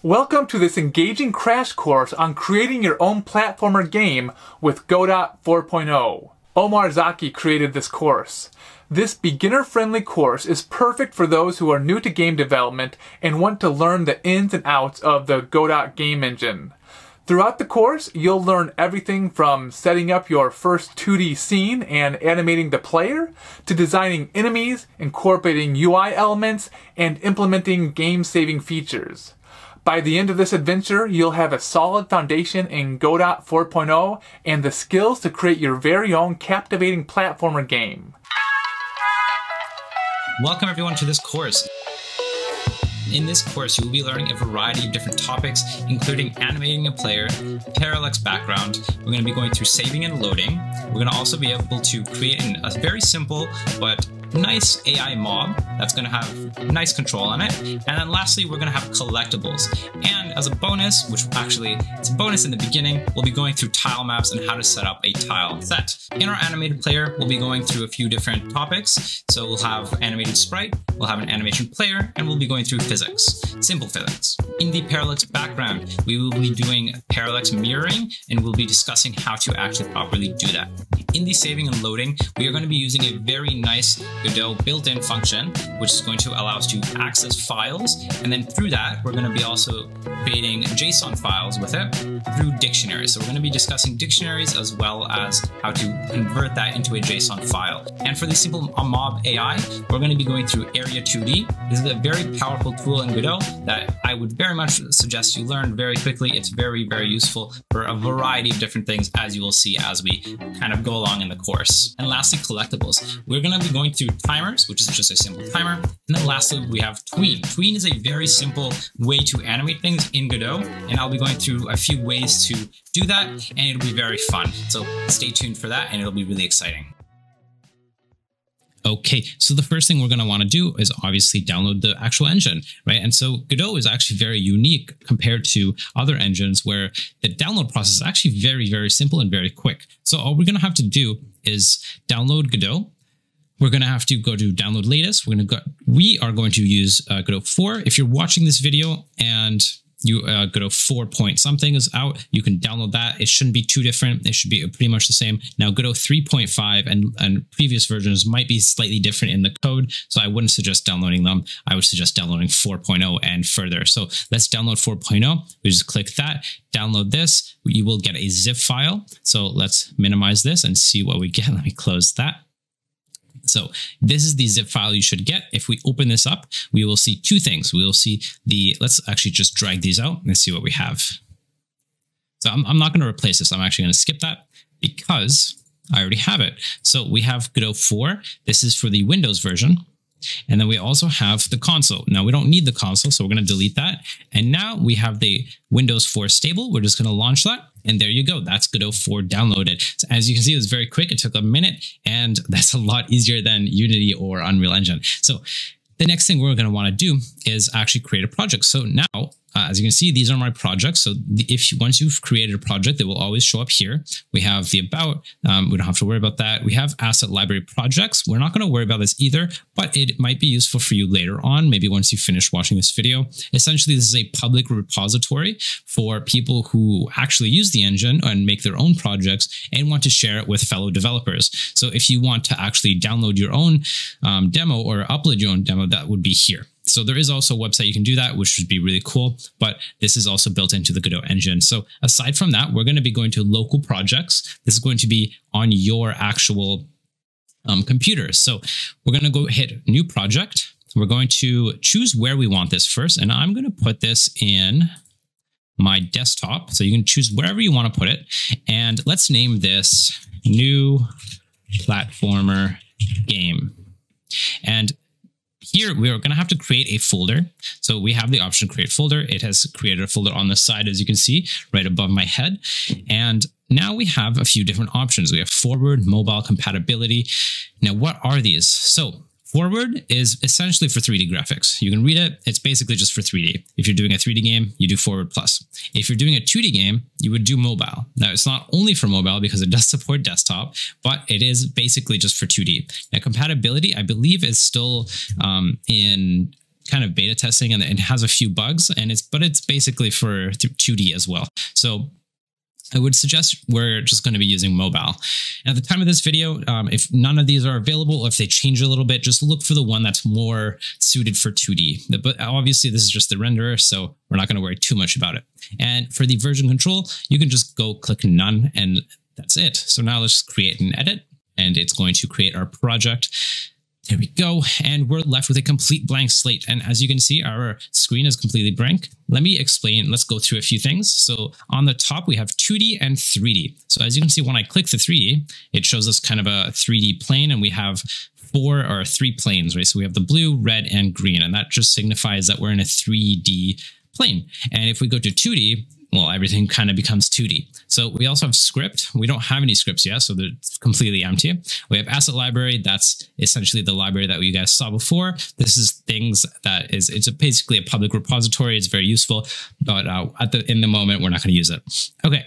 Welcome to this engaging crash course on creating your own platformer game with Godot 4.0. Omar Zaki created this course. This beginner-friendly course is perfect for those who are new to game development and want to learn the ins and outs of the Godot game engine. Throughout the course, you'll learn everything from setting up your first 2D scene and animating the player, to designing enemies, incorporating UI elements, and implementing game-saving features. By the end of this adventure, you'll have a solid foundation in Godot 4.0 and the skills to create your very own captivating platformer game. Welcome everyone to this course. In this course, you will be learning a variety of different topics, including animating a player, Paralax background. We're going to be going through saving and loading. We're going to also be able to create a very simple but nice AI mob that's going to have nice control on it. And then lastly, we're going to have collectibles. And as a bonus, which actually it's a bonus in the beginning, we'll be going through TileMaps and how to set up a tile set. In our animated player, we'll be going through a few different topics. So we'll have animated sprite, we'll have an animation player, and we'll be going through physics, simple physics. In the Paralax background, we will be doing parallax mirroring, and we'll be discussing how to actually properly do that. In the saving and loading, we are going to be using a very nice Godot built-in function, which is going to allow us to access files. And then through that, we're going to be also creating JSON files with it through dictionaries. So we're going to be discussing dictionaries as well as how to convert that into a JSON file. And for the simple mob AI, we're going to be going through Area 2D. This is a very powerful tool in Godot that I would very much suggest you learn very quickly. It's very, very useful for a variety of different things, as you will see as we kind of go along in the course. And lastly, collectibles. We're going to be going through timers, which is just a simple timer. And then lastly, we have Tween. Tween is a very simple way to animate things in Godot, and I'll be going through a few ways to do that, and it'll be very fun. So stay tuned for that, and it'll be really exciting. Okay, so the first thing we're going to want to do is obviously download the actual engine, right? And so Godot is actually very unique compared to other engines where the download process is actually very, very simple and very quick. So all we're going to have to do is download Godot. We're going to have to go to download latest. We are going to use Godot 4. If you're watching this video and Godot 4 point something is out, you can download that. It shouldn't be too different. It should be pretty much the same. Now Godot 3.5 and previous versions might be slightly different in the code, so I wouldn't suggest downloading them. I would suggest downloading 4.0 and further. So let's download 4.0. We just click that, download this. You will get a zip file. So let's minimize this and see what we get. Let me close that. So this is the zip file you should get. If we open this up, we will see two things. We will see let's actually just drag these out and see what we have. So I'm not going to replace this. I'm actually going to skip that because I already have it. So we have Godot 4. This is for the Windows version. And then we also have the console. Now we don't need the console, so we're going to delete that. And now we have the Windows 4 stable. We're just going to launch that. And there you go. That's Godot 4 downloaded. So as you can see, it was very quick. It took a minute, and that's a lot easier than Unity or Unreal Engine. So the next thing we're going to want to do is actually create a project. So now, as you can see, these are my projects. So once you've created a project, they will always show up here. We have the about, we don't have to worry about that. We have asset library projects. We're not going to worry about this either, but it might be useful for you later on, maybe once you finish watching this video. Essentially, this is a public repository for people who actually use the engine and make their own projects and want to share it with fellow developers. So if you want to actually download your own demo or upload your own demo, that would be here. So there is also a website you can do that, which would be really cool, but this is also built into the Godot engine. So aside from that, we're going to be going to local projects. This is going to be on your actual computer. So we're going to go hit new project. We're going to choose where we want this first, and I'm going to put this in my desktop. So you can choose wherever you want to put it. And let's name this new platformer game. And here, we are going to have to create a folder. So we have the option create folder. It has created a folder on the side, as you can see, right above my head. And now we have a few different options. We have forward, mobile, compatibility. Now, what are these? So Forward is essentially for 3D graphics. You can read it. It's basically just for 3D. If you're doing a 3D game, you do Forward Plus. If you're doing a 2D game, you would do Mobile. Now, it's not only for mobile because it does support desktop, but it is basically just for 2D. Now, compatibility, I believe, is still in kind of beta testing, and it has a few bugs, but it's basically for 2D as well. So I would suggest we're just going to be using mobile. And at the time of this video, if none of these are available, or if they change a little bit, just look for the one that's more suited for 2D. But obviously this is just the renderer, so we're not going to worry too much about it. And for the version control, you can just go click none, and that's it. So now let's create an edit, and it's going to create our project. There we go. And we're left with a complete blank slate. And as you can see, our screen is completely blank. Let me explain. Let's go through a few things. So on the top, we have 2D and 3D. So as you can see, when I click the 3D, it shows us kind of a 3D plane, and we have 3 planes, right? So we have the blue, red, and green, and that just signifies that we're in a 3D plane. And if we go to 2D, well, everything kind of becomes 2D. So we also have script. We don't have any scripts yet, so they're completely empty. We have asset library. That's essentially the library that you guys saw before. This is things that it's basically a public repository. It's very useful, but in the moment, we're not going to use it. Okay.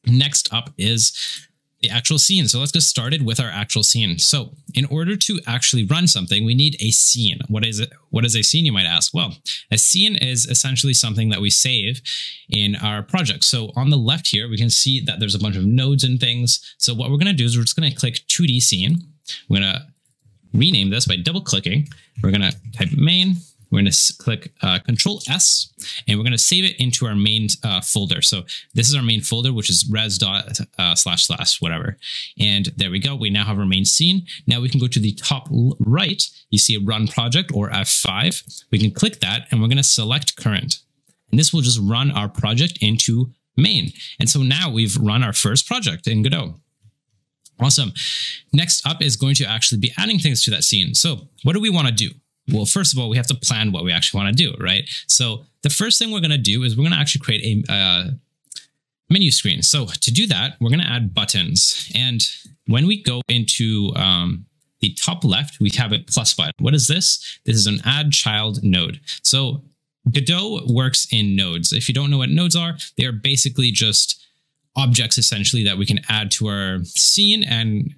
Next up is the actual scene. So let's get started with our actual scene. So in order to actually run something, we need a scene. What is it? What is a scene, you might ask? Well, a scene is essentially something that we save in our project. So on the left here, we can see that there's a bunch of nodes and things. So what we're going to do is we're just going to click 2D scene. We're going to rename this by double clicking. We're going to type main. We're going to click Control S, and we're going to save it into our main folder. So this is our main folder, which is res.// whatever. And there we go. We now have our main scene. Now we can go to the top right. You see a run project, or F5. We can click that, and we're going to select current. And this will just run our project into main. And so now we've run our first project in Godot. Awesome. Next up is going to actually be adding things to that scene. So what do we want to do? Well, first of all, we have to plan what we actually want to do, right? So the first thing we're going to do is we're going to actually create a menu screen. So to do that, we're going to add buttons. And when we go into the top left, we have a plus button. What is this? This is an add child node. So Godot works in nodes. If you don't know what nodes are, they are basically just objects essentially that we can add to our scene and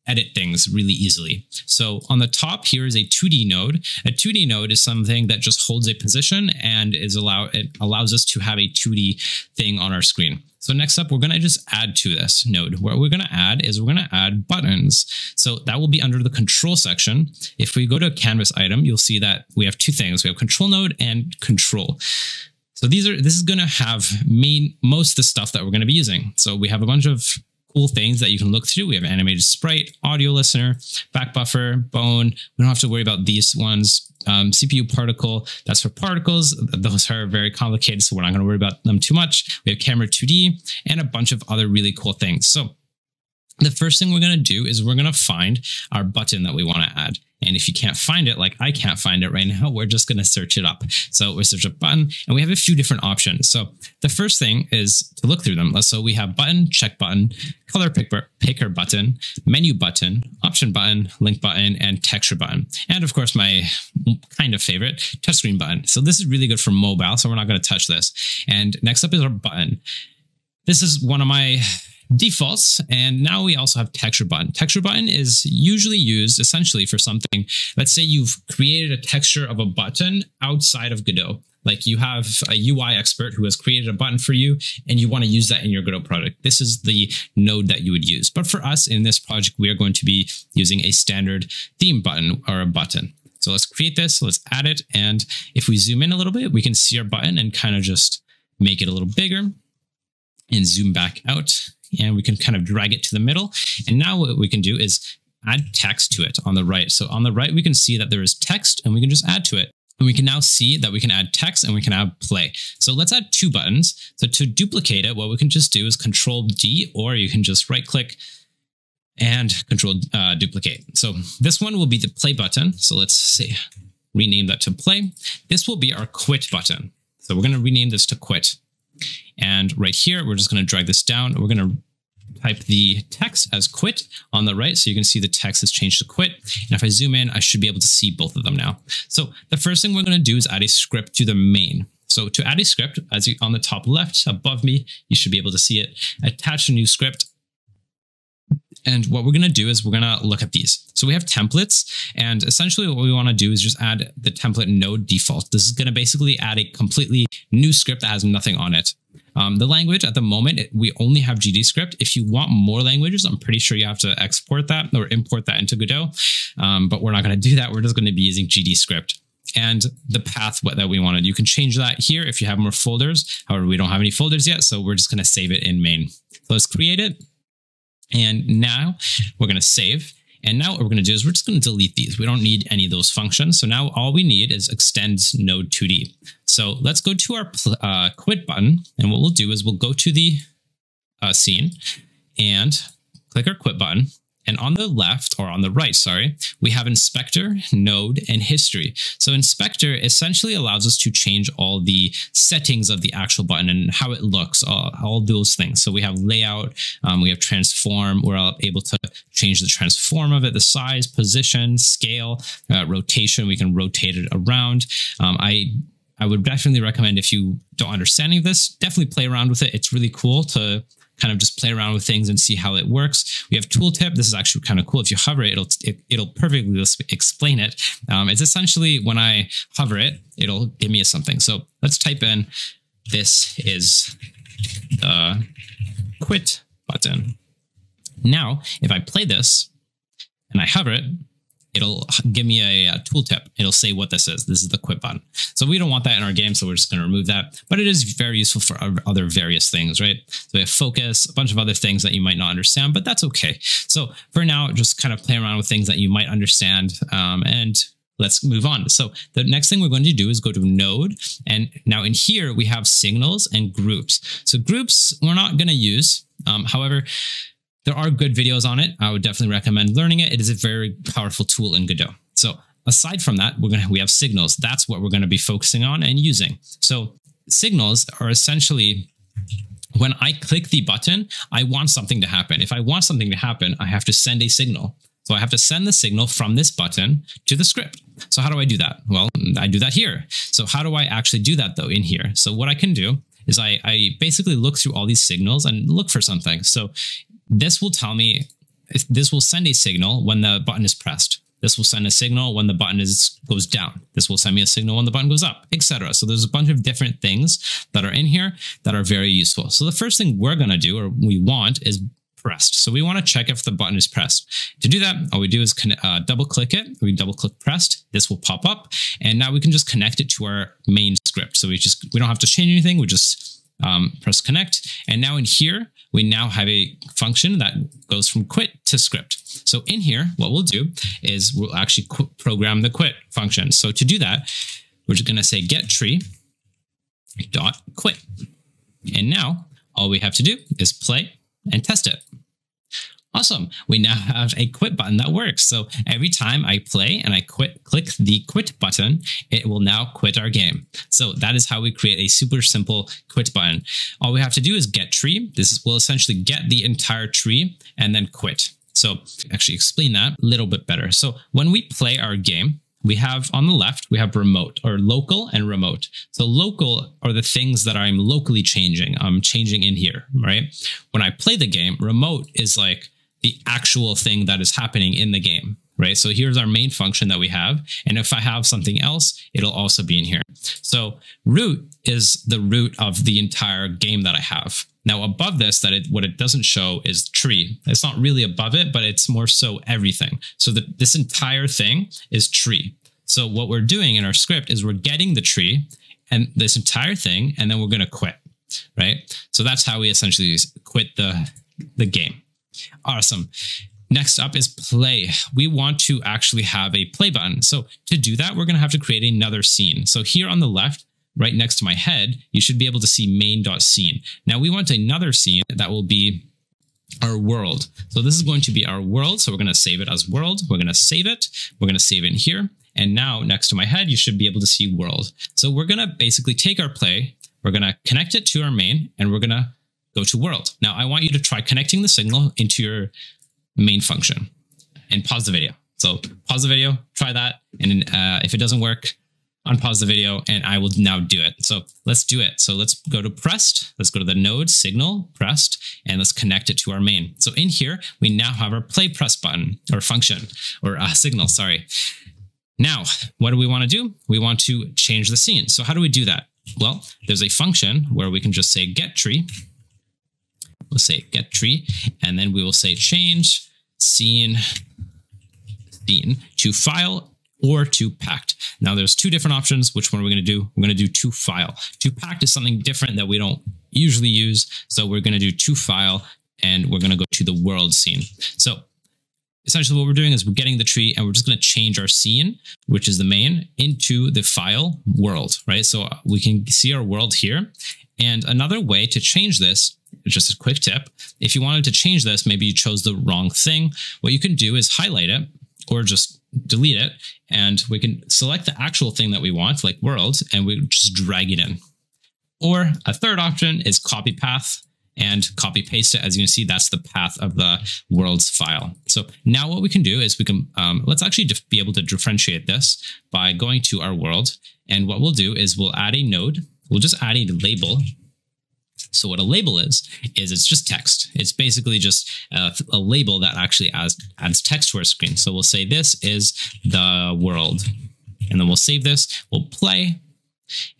edit things really easily. So on the top here is a 2D node. A 2D node is something that just holds a position and it allows us to have a 2D thing on our screen. So next up, we're going to just add to this node. What we're going to add is we're going to add buttons. So that will be under the control section. If we go to a canvas item, you'll see that we have two things. We have control node and control. So this is going to have most of the stuff that we're going to be using. So we have a bunch of cool things that you can look through. We have animated sprite, audio listener, back buffer, bone. We don't have to worry about these ones. CPU particle, that's for particles. Those are very complicated, so we're not going to worry about them too much. We have camera 2D and a bunch of other really cool things. So the first thing we're going to do is we're going to find our button that we want to add. And if you can't find it, like I can't find it right now, we're just going to search it up. So we search a button and we have a few different options. So the first thing is to look through them. So we have button, check button, color picker button, menu button, option button, link button, and texture button. And of course, my kind of favorite, touchscreen button. So this is really good for mobile, so we're not going to touch this. And next up is our button. This is one of my defaults, and now we also have texture button. Texture button is usually used essentially for something. Let's say you've created a texture of a button outside of Godot. Like you have a UI expert who has created a button for you and you want to use that in your Godot project. This is the node that you would use. But for us in this project, we are going to be using a standard theme button or a button. So let's create this, let's add it. And if we zoom in a little bit, we can see our button and kind of just make it a little bigger and zoom back out. And we can kind of drag it to the middle. And now what we can do is add text to it on the right. So on the right, we can see that there is text and we can just add to it. And we can now see that we can add text and we can add play. So let's add two buttons. So to duplicate it, what we can just do is Control D, or you can just right click and Control duplicate. So this one will be the play button. So let's say rename that to play. This will be our quit button. So we're going to rename this to quit. And right here, we're just going to drag this down. We're going to type the text as quit on the right. So you can see the text has changed to quit. And if I zoom in, I should be able to see both of them now. So the first thing we're going to do is add a script to the main. So to add a script, as on the top left above me, you should be able to see it. Attach a new script. And what we're going to do is we're going to look at these. So we have templates, and essentially what we want to do is just add the template node default. This is going to basically add a completely new script that has nothing on it. The language at the moment, we only have GDScript. If you want more languages, I'm pretty sure you have to export that or import that into Godot. But we're not going to do that. We're just going to be using GDScript. And the path that we wanted, you can change that here if you have more folders. However, we don't have any folders yet, so we're just going to save it in main. So let's create it. And now we're going to save. And now what we're going to do is we're just going to delete these. We don't need any of those functions. So now all we need is extend node 2D. So let's go to our quit button. And what we'll do is we'll go to the scene and click our quit button. And on the left, or on the right, sorry, we have inspector, node, and history. So inspector essentially allows us to change all the settings of the actual button and how it looks, all those things. So we have layout, we have transform. We're able to change the transform of it, the size, position, scale, rotation. We can rotate it around. I would definitely recommend, if you don't understand any of this, definitely play around with it. It's really cool to kind of just play around with things and see how it works. We have tooltip. This is actually kind of cool. If you hover it, it'll perfectly explain it. It's essentially when I hover it, it'll give me something. So let's type in, this is the quit button. Now, if I play this and I hover it, it'll give me a tooltip. It'll say what this is. This is the quit button. So we don't want that in our game, so we're just going to remove that. But it is very useful for other various things, right? So we have focus, a bunch of other things that you might not understand, but that's okay. So for now, just kind of play around with things that you might understand, and let's move on. So the next thing we're going to do is go to node. And now in here, we have signals and groups. So groups, we're not going to use. However, there are good videos on it. I would definitely recommend learning it. It is a very powerful tool in Godot. So aside from that, we have signals. That's what we're going to be focusing on and using. So signals are essentially, when I click the button, I want something to happen. If I want something to happen, I have to send a signal. So I have to send the signal from this button to the script. So how do I do that? Well, I do that here. So how do I actually do that though in here? So what I can do is I basically look through all these signals and look for something. So this will tell me, this will send a signal when the button is pressed. This will send a signal when the button goes down. This will send me a signal when the button goes up, etc. So there's a bunch of different things that are in here that are very useful. So the first thing we're going to do, or we want, is pressed. So we want to check if the button is pressed. To do that, all we do is double click it. We double click pressed. This will pop up. And now we can just connect it to our main script. So we don't have to change anything. We just press connect. And now in here, we now have a function that goes from quit to script. So in here, what we'll do is we'll actually program the quit function. So to do that, we're just going to say get tree dot quit. And now all we have to do is play and test it. Awesome. We now have a quit button that works. So every time I play and I click the quit button, it will now quit our game. So that is how we create a super simple quit button. All we have to do is get tree. Will essentially get the entire tree and then quit. So actually explain that a little bit better. So when we play our game, we have on the left, we have remote, or local and remote. So local are the things that I'm locally changing. I'm changing in here, right? When I play the game, remote is like the actual thing that is happening in the game, right? So here's our main function that we have. And if I have something else, it'll also be in here. So root is the root of the entire game that I have. Now above this, what it doesn't show is tree. It's not really above it, but it's more so everything. So this entire thing is tree. So what we're doing in our script is we're getting the tree and this entire thing, and then we're going to quit, right? So that's how we essentially quit the game. Awesome. Next up is play. We want to actually have a play button. So to do that, we're going to have to create another scene. So here on the left, right next to my head, you should be able to see main.scene. Now we want another scene that will be our world. So this is going to be our world. So we're going to save it as world. We're going to save it. We're going to save it in here. And now next to my head, you should be able to see world. So we're going to basically take our play. We're going to connect it to our main, and we're going to go to world. Now I want you to try connecting the signal into your main function and pause the video. So pause the video, try that. And if it doesn't work, unpause the video, and I will now do it. So let's do it. So let's go to pressed. Let's go to the node signal pressed, and let's connect it to our main. So in here, we now have our play press button or function or signal, sorry. Now, what do we want to do? We want to change the scene. So how do we do that? Well, there's a function where we can just say get tree. We'll say get tree, and then we will say change scene to file or to packed. Now there's two different options. Which one are we going to do? We're going to do to file. To packed is something different that we don't usually use. So we're going to do to file, and we're going to go to the world scene. So essentially what we're doing is we're getting the tree, and we're just going to change our scene, which is the main, into the file world, right? So we can see our world here. And another way to change this, just a quick tip, if you wanted to change this, maybe you chose the wrong thing, what you can do is highlight it or just delete it, and we can select the actual thing that we want, like world, and we just drag it in. Or a third option is copy path and copy paste it. As you can see, that's the path of the world's file. So now what we can do is we can, let's actually be able to differentiate this by going to our world. And what we'll do is we'll add a node. We'll just add a label. So what a label is it's just text. It's basically just a label that actually adds text to our screen. So we'll say this is the world, and then we'll save this, we'll play.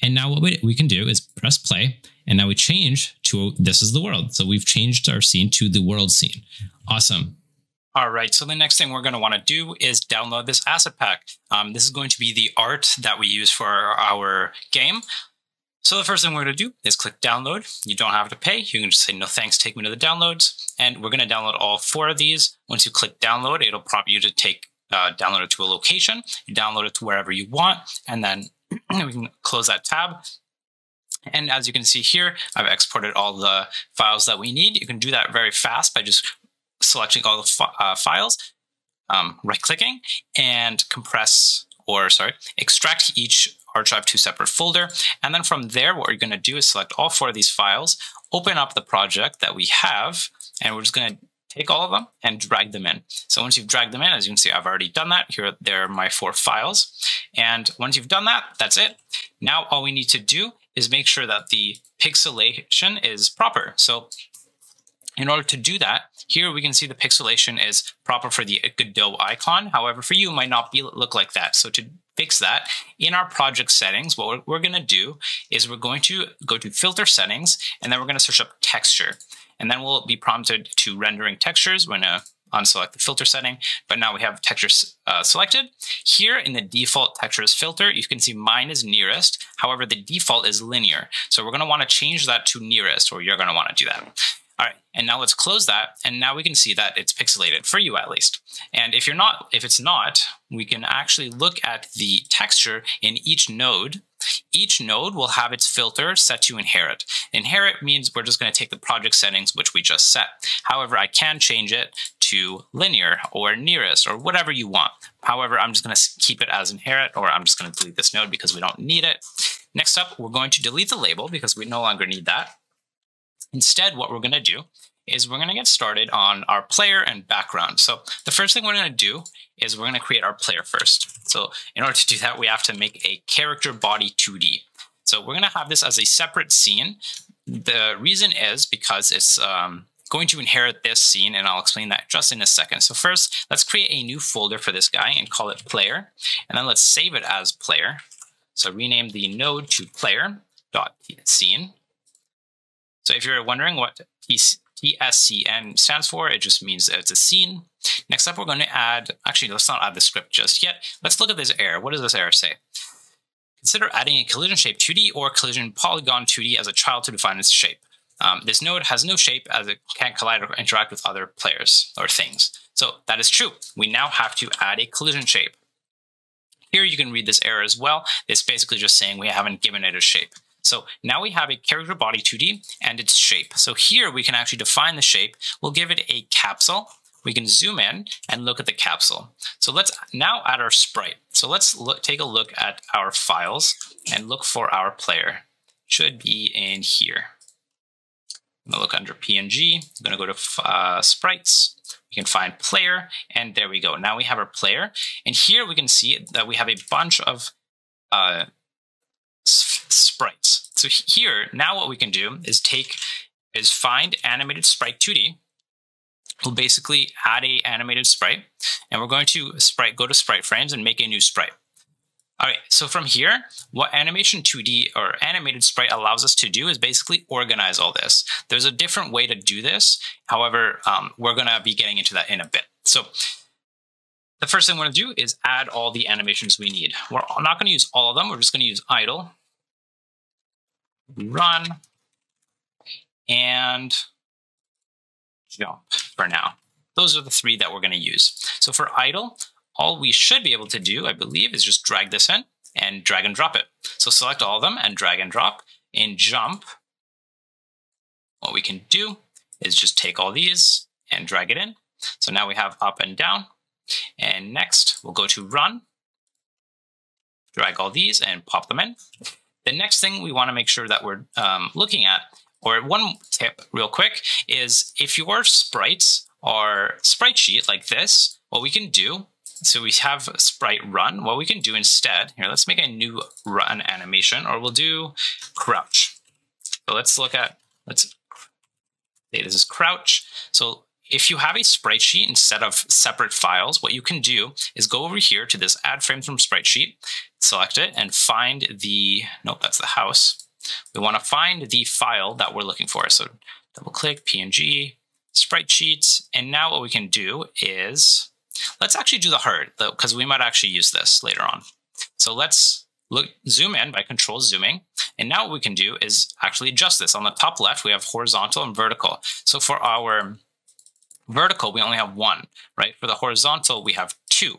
And now what we can do is press play, and now we change to this is the world. So we've changed our scene to the world scene. Awesome. All right, so the next thing we're going to want to do is download this asset pack. This is going to be the art that we use for our game. So the first thing we're going to do is click download. You don't have to pay. You can just say, no thanks, take me to the downloads. And we're going to download all 4 of these. Once you click download, it'll prompt you to download it to a location. You download it to wherever you want, and then we can close that tab. And as you can see here, I've exported all the files that we need. You can do that very fast by just selecting all the files, right-clicking, and extract each archive to a separate folder. And then from there, what you're going to do is select all 4 of these files, open up the project that we have, and we're just going to take all of them and drag them in. So once you've dragged them in, as you can see, I've already done that. Here, there are my 4 files. And once you've done that, that's it. Now, all we need to do is make sure that the pixelation is proper. So in order to do that, here we can see the pixelation is proper for the Godot icon. However, for you, it might not look like that. So to fix that, in our project settings, what we're going to do is we're going to go to filter settings, and then we're going to search up texture. And then we'll be prompted to rendering textures. We're going to unselect the filter setting, but now we have textures selected. Here in the default textures filter, you can see mine is nearest. However, the default is linear. So we're going to want to change that to nearest, or you're going to want to do that. All right, and now let's close that, and now we can see that it's pixelated, for you at least. And if it's not, we can actually look at the texture in each node. Each node will have its filter set to inherit. Inherit means we're just going to take the project settings, which we just set. However, I can change it to linear or nearest or whatever you want. However, I'm just going to keep it as inherit, or I'm just going to delete this node because we don't need it. Next up, we're going to delete the label because we no longer need that. Instead, what we're going to do is we're going to get started on our player and background. So the first thing we're going to do is we're going to create our player first. So in order to do that, we have to make a character body 2D. So we're going to have this as a separate scene. The reason is because it's going to inherit this scene, and I'll explain that just in a second. So first, let's create a new folder for this guy and call it player. And then let's save it as player. So rename the node to player.scene. So if you're wondering what TSCN stands for, it just means it's a scene. Next up, we're going to add, actually, let's not add the script just yet. Let's look at this error. What does this error say? Consider adding a collision shape 2D or collision polygon 2D as a child to define its shape. This node has no shape as it can't collide or interact with other players or things. So that is true. We now have to add a collision shape. Here you can read this error as well. It's basically just saying we haven't given it a shape. So now we have a character body 2D and its shape. So here we can actually define the shape. We'll give it a capsule. We can zoom in and look at the capsule. So let's now add our sprite. So let's take a look at our files and look for our player. It should be in here. I'm going to look under PNG. I'm going to go to sprites. We can find player, and there we go. Now we have our player. And here we can see that we have a bunch of sprites. So here, now what we can do is find animated sprite 2D. We'll basically add a animated sprite, and we're going to go to sprite frames and make a new sprite. All right, so from here, what Animation 2D or animated sprite allows us to do is basically organize all this. There's a different way to do this. However, we're going to be getting into that in a bit. So the first thing we're going to do is add all the animations we need. We're not going to use all of them. We're just going to use idle, run, and jump for now. Those are the three that we're going to use. So for idle, all we should be able to do, I believe, is just drag this in and drag and drop it. So select all of them and drag and drop. In jump, what we can do is just take all these and drag it in. So now we have up and down. And next, we'll go to run, drag all these and pop them in. The next thing we want to make sure that we're looking at, or one tip real quick, is if your sprites are sprite sheet like this, what we can do, so we have a sprite run, what we can do instead, here, let's make a new run animation, or we'll do crouch. So let's look at, let's say this is crouch. So if you have a sprite sheet instead of separate files, what you can do is go over here to this add frame from sprite sheet, select it and find the, nope, that's the house. We want to find the file that we're looking for. So double click PNG, sprite sheets. And now what we can do is, let's actually do the hard though, because we might actually use this later on. So let's zoom in by control zooming. And now what we can do is actually adjust this. On the top left, we have horizontal and vertical. So for our vertical, we only have one, right? For the horizontal, we have two.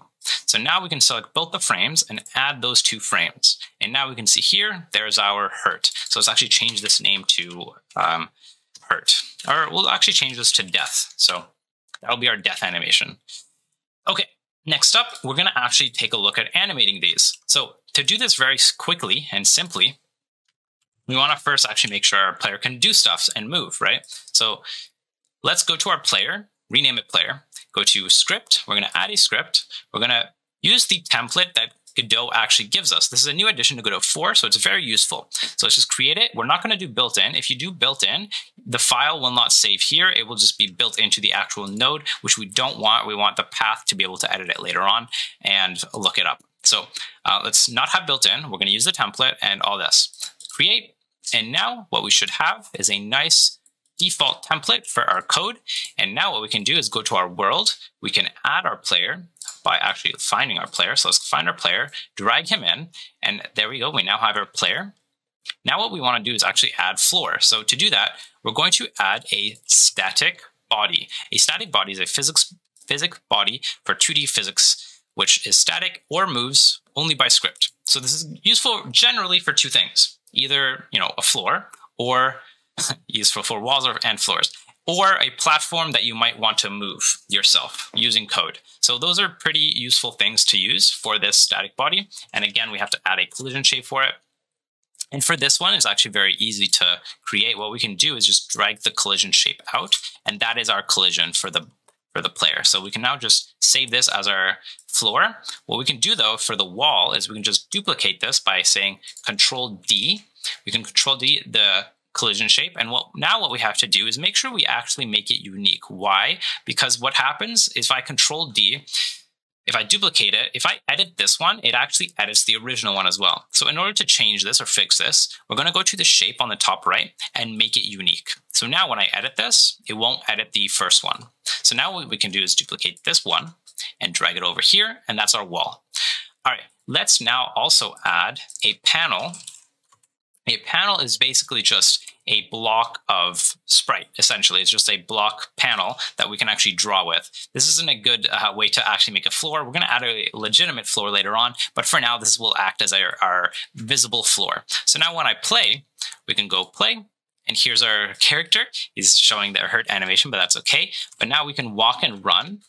So now we can select both the frames and add those two frames. And now we can see here, there's our hurt. So let's actually change this name to hurt. Or we'll actually change this to death. So that'll be our death animation. Okay, next up, we're going to actually take a look at animating these. So to do this very quickly and simply, we want to first actually make sure our player can do stuff and move, right? So let's go to our player, rename it player, go to script. We're going to add a script. We're going to use the template that Godot actually gives us. This is a new addition to Godot 4, so it's very useful. So let's just create it. We're not going to do built-in. If you do built-in, the file will not save here. It will just be built into the actual node, which we don't want. We want the path to be able to edit it later on and look it up. So let's not have built-in. We're going to use the template and all this. Create. And now what we should have is a nice default template for our code. And now what we can do is go to our world. We can add our player by actually finding our player. So let's find our player, drag him in, and there we go. We now have our player. Now what we want to do is actually add floor. So to do that, we're going to add a static body. A static body is a physics body for 2D physics, which is static or moves only by script. So this is useful generally for two things, either, a floor, or useful for walls and floors, or a platform that you might want to move yourself using code. So those are pretty useful things to use for this static body. And again, we have to add a collision shape for it. And for this one, it's actually very easy to create. What we can do is just drag the collision shape out, and that is our collision for the player. So we can now just save this as our floor. What we can do though for the wall is we can just duplicate this by saying Control D. We can Control D the collision shape. And what we have to do is make sure we actually make it unique. Why? Because what happens is if I Control D, if I duplicate it, if I edit this one, it actually edits the original one as well. So in order to change this or fix this, we're going to go to the shape on the top right and make it unique. So now when I edit this, it won't edit the first one. So now what we can do is duplicate this one and drag it over here, and that's our wall. All right, let's now also add a panel. A panel is basically just a block of sprite, essentially. It's just a block panel that we can actually draw with. This isn't a good way to actually make a floor. We're going to add a legitimate floor later on, but for now, this will act as our visible floor. So now when I play, we can go play, and here's our character. He's showing the hurt animation, but that's okay. But now we can walk and run,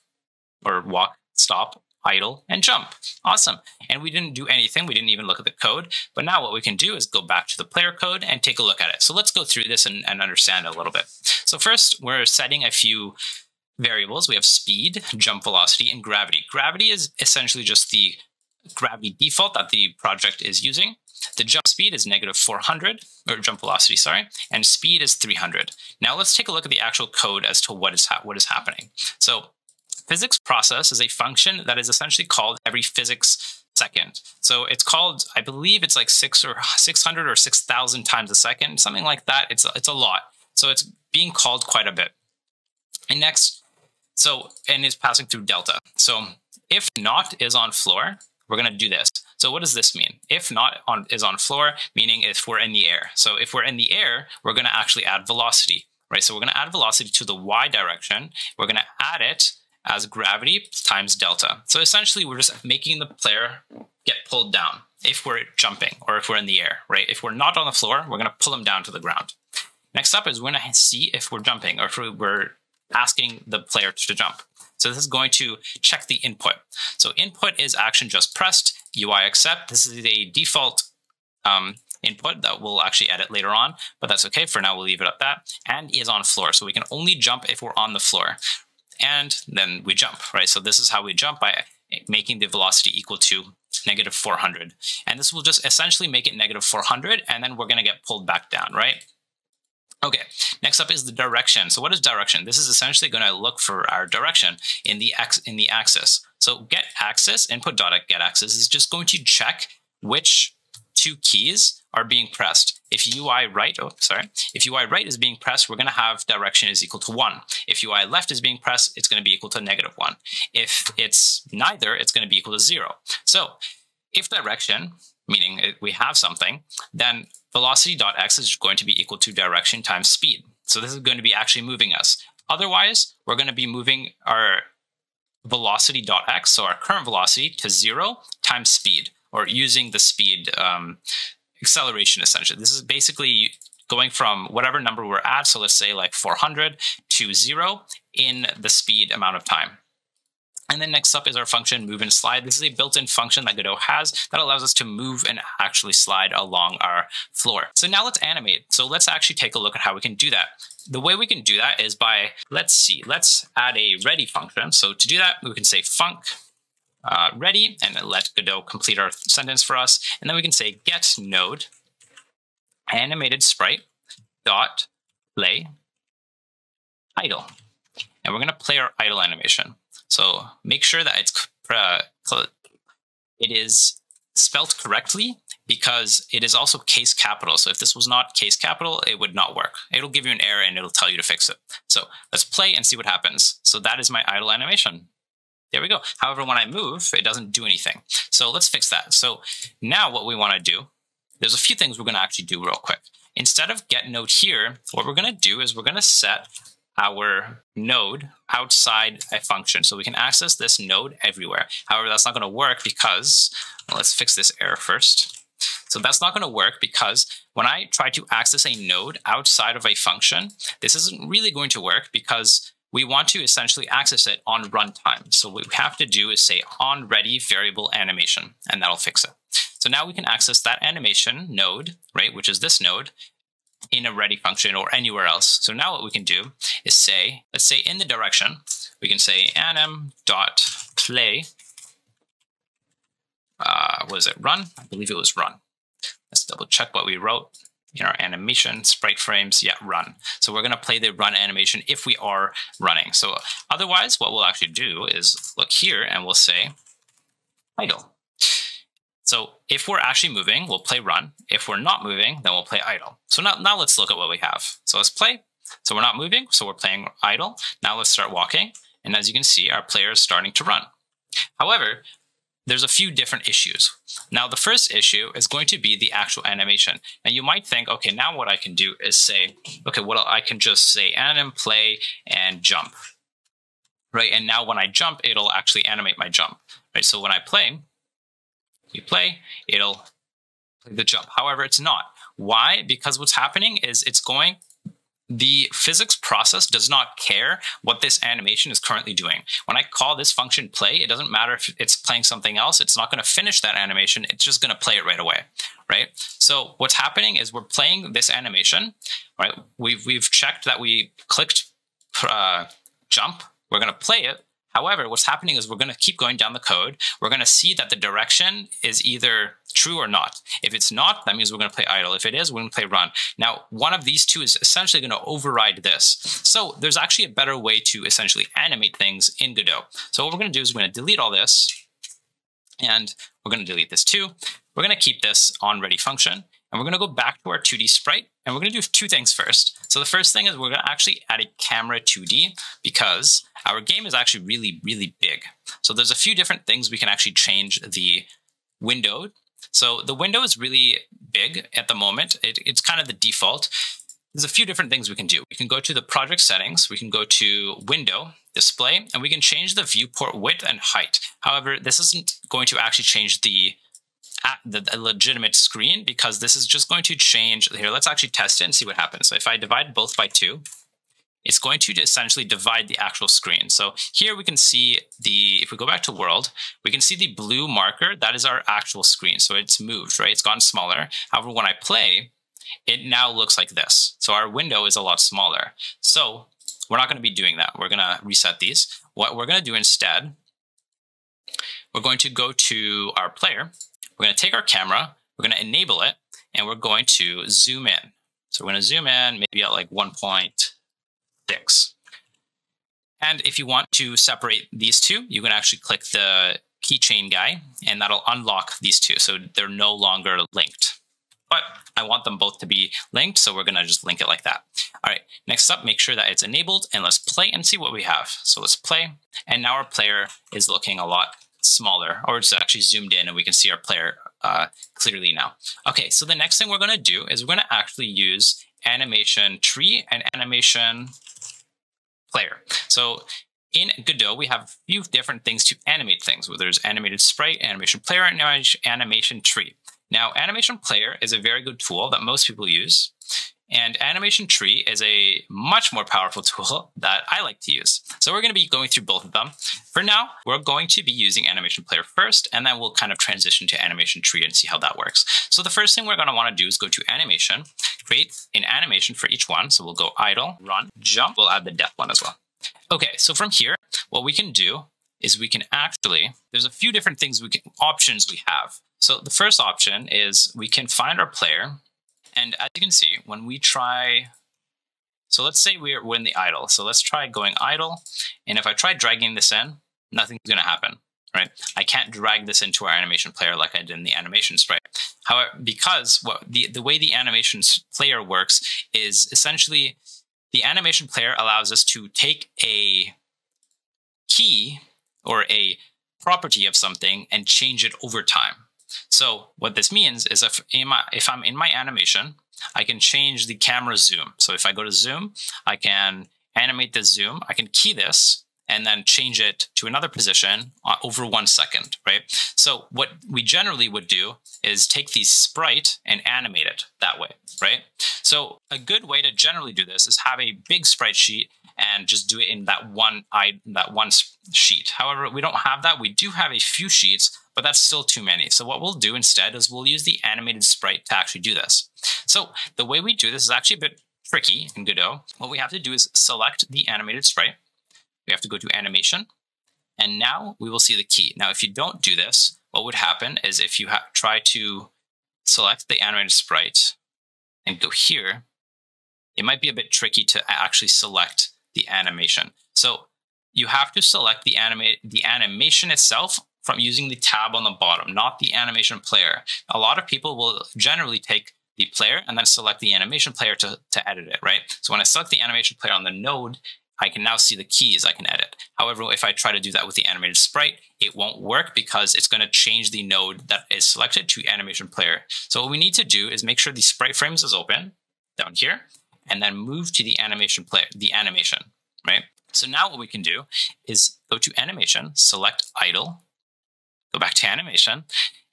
or walk, stop, idle, and jump. Awesome. And we didn't do anything. We didn't even look at the code. But now what we can do is go back to the player code and take a look at it. So let's go through this and understand a little bit. So first, we're setting a few variables. We have speed, jump velocity, and gravity. Gravity is essentially just the gravity default that the project is using. The jump speed is -400, or jump velocity, sorry, and speed is 300. Now let's take a look at the actual code as to what is happening. So physics process is a function that is essentially called every physics second. So it's called, I believe it's like 600 or 6,000 times a second, something like that. It's a lot. So it's being called quite a bit. And next, and it's passing through delta. So if not is on floor, we're going to do this. So what does this mean? If not is on floor, meaning if we're in the air. So if we're in the air, we're going to actually add velocity, right? So we're going to add velocity to the y direction. We're going to add it as gravity times delta. So essentially, we're just making the player get pulled down if we're jumping or if we're in the air, right? If we're not on the floor, we're going to pull them down to the ground. Next up is we're going to see if we're jumping or if we're asking the player to jump. So this is going to check the input. So input is action just pressed, UI accept. This is a default input that we'll actually edit later on, but that's okay. For now, we'll leave it at that. And is on floor. So we can only jump if we're on the floor. And then we jump, right? So this is how we jump, by making the velocity equal to -400. And this will just essentially make it -400, and then we're going to get pulled back down, right? Okay, next up is the direction. So what is direction? This is essentially going to look for our direction in the axis. So get axis, input.getAxis is just going to check which two keys are being pressed. If UI right is being pressed, we're going to have direction is equal to 1. If UI left is being pressed, it's going to be equal to -1. If it's neither, it's going to be equal to 0. So if direction, meaning we have something, then velocity.x is going to be equal to direction times speed. So this is going to be actually moving us. Otherwise, we're going to be moving our velocity.x, so our current velocity, to 0 times speed, or using the speed acceleration, essentially. This is basically going from whatever number we're at, so let's say like 400 to 0 in the speed amount of time. And then next up is our function move and slide. This is a built-in function that Godot has that allows us to move and actually slide along our floor. So now let's animate. So let's actually take a look at how we can do that. The way we can do that is by, let's add a ready function. So to do that, we can say func ready and let Godot complete our sentence for us. And then we can say get node animated sprite dot play idle. And we're going to play our idle animation. So make sure that it is spelled correctly, because it is also case capital. So if this was not case capital, it would not work. It'll give you an error and it'll tell you to fix it. So let's play and see what happens. So that is my idle animation. There we go. However, when I move, it doesn't do anything. So let's fix that. So now what we want to do, there's a few things we're going to actually do real quick. Instead of get node here, what we're going to do is we're going to set our node outside a function, so we can access this node everywhere. However, that's not going to work because, well, let's fix this error first. So that's not going to work because when I try to access a node outside of a function, this isn't really going to work because we want to essentially access it on runtime. So what we have to do is say on ready variable animation, and that'll fix it. So now we can access that animation node, right, which is this node, in a ready function or anywhere else. So now what we can do is say, let's say in the direction, we can say anim.play, was it run? I believe it was run. Let's double check what we wrote in our animation sprite frames. Yeah, run. So we're going to play the run animation if we are running. So otherwise, what we'll actually do is look here and we'll say idle. So if we're actually moving, we'll play run. If we're not moving, then we'll play idle. So now let's look at what we have. So let's play. So we're not moving, so we're playing idle. Now let's start walking. And as you can see, our player is starting to run. However, there's a few different issues. Now, the first issue is going to be the actual animation. Now, you might think, okay, now what I can do is say, okay, well, I can just say anim, play, and jump, right? And now when I jump, it'll actually animate my jump, right? So when I play, you play, it'll play the jump. However, it's not. Why? Because what's happening is the physics process does not care what this animation is currently doing. When I call this function play, it doesn't matter if it's playing something else. It's not going to finish that animation. It's just going to play it right away, right? So what's happening is we're playing this animation, right? We've checked that we clicked jump. We're going to play it. However, what's happening is we're going to keep going down the code. We're going to see that the direction is either true or not. If it's not, that means we're going to play idle. If it is, we're going to play run. Now, one of these two is essentially going to override this. So there's actually a better way to essentially animate things in Godot. So what we're going to do is we're going to delete all this, and we're going to delete this too. We're going to keep this on ready function, and we're going to go back to our 2D sprite, and we're going to do two things first. So the first thing is we're going to actually add a camera 2D because our game is actually really, really big. So there's a few different things we can actually change the window. So the window is really big at the moment. It's kind of the default. There's a few different things we can do. We can go to the project settings, we can go to window, display, and we can change the viewport width and height. However, this isn't going to actually change the legitimate screen because this is just going to change. Here, let's actually test it and see what happens. So if I divide both by 2, it's going to essentially divide the actual screen. So here we can see if we go back to world, we can see the blue marker. That is our actual screen. So it's moved, right? It's gotten smaller. However, when I play, it now looks like this. So our window is a lot smaller. So we're not going to be doing that. We're going to reset these. What we're going to do instead, we're going to go to our player. We're going to take our camera, we're going to enable it, and we're going to zoom in. So we're going to zoom in maybe at like 1.6. And if you want to separate these two, you can actually click the keychain guy, and that'll unlock these two. So they're no longer linked. But I want them both to be linked, so we're going to just link it like that. All right, next up, make sure that it's enabled, and let's play and see what we have. So let's play, and now our player is looking a lot smaller, or it's actually zoomed in and we can see our player clearly now. Okay, so the next thing we're going to do is we're going to actually use AnimationTree and Animation Player. So in Godot, we have a few different things to animate things, where there's animated sprite, animation player, and AnimationTree. Now, Animation Player is a very good tool that most people use, and AnimationTree is a much more powerful tool that I like to use. So we're going to be going through both of them. For now, we're going to be using Animation Player first, and then we'll kind of transition to AnimationTree and see how that works. So the first thing we're going to want to do is go to Animation, create an animation for each one. So we'll go idle, run, jump. We'll add the death one as well. Okay, so from here, what we can do is we can actually, there's a few different things options we have. So the first option is we can find our player. And as you can see, when we try, so let's say we're in the idle. So let's try going idle. And if I try dragging this in, nothing's going to happen, right? I can't drag this into our animation player like I did in the animation sprite. However, because the way the animation player works is essentially the animation player allows us to take a key or a property of something and change it over time. So what this means is if I'm in my animation, I can change the camera zoom. So if I go to zoom, I can animate the zoom. I can key this and then change it to another position over 1 second, right? So what we generally would do is take the sprite and animate it that way, right? So a good way to generally do this is have a big sprite sheet and just do it in that one sheet. However, we don't have that. We do have a few sheets, but that's still too many. So what we'll do instead is we'll use the animated sprite to actually do this. So the way we do this is actually a bit tricky in Godot. What we have to do is select the animated sprite. We have to go to animation, and now we will see the key. Now, if you don't do this, what would happen is if you try to select the animated sprite and go here, it might be a bit tricky to actually select the animation. So you have to select the animation itself from using the tab on the bottom, not the animation player. A lot of people will generally take the player and then select the animation player to edit it, right? So when I select the animation player on the node, I can now see the keys I can edit. However, if I try to do that with the animated sprite, it won't work because it's going to change the node that is selected to animation player. So what we need to do is make sure the sprite frames is open down here, and then move to the animation player, the animation, right? So now what we can do is go to animation, select idle, go back to animation,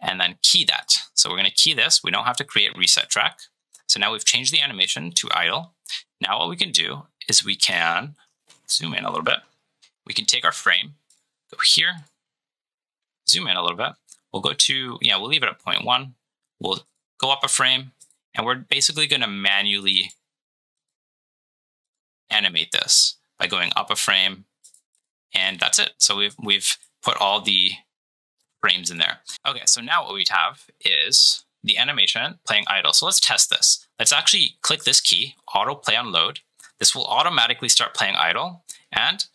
and then key that. So we're going to key this. We don't have to create reset track. So now we've changed the animation to idle. Now what we can do is we can zoom in a little bit. We can take our frame, go here, zoom in a little bit. We'll go to, we'll leave it at 0.1. We'll go up a frame, and we're basically going to manually animate this by going up a frame And that's it. So we've put all the frames in there. Okay, so now what we have is the animation playing idle. So let's test this. Let's actually click this key, auto play on load. This will automatically start playing idle. And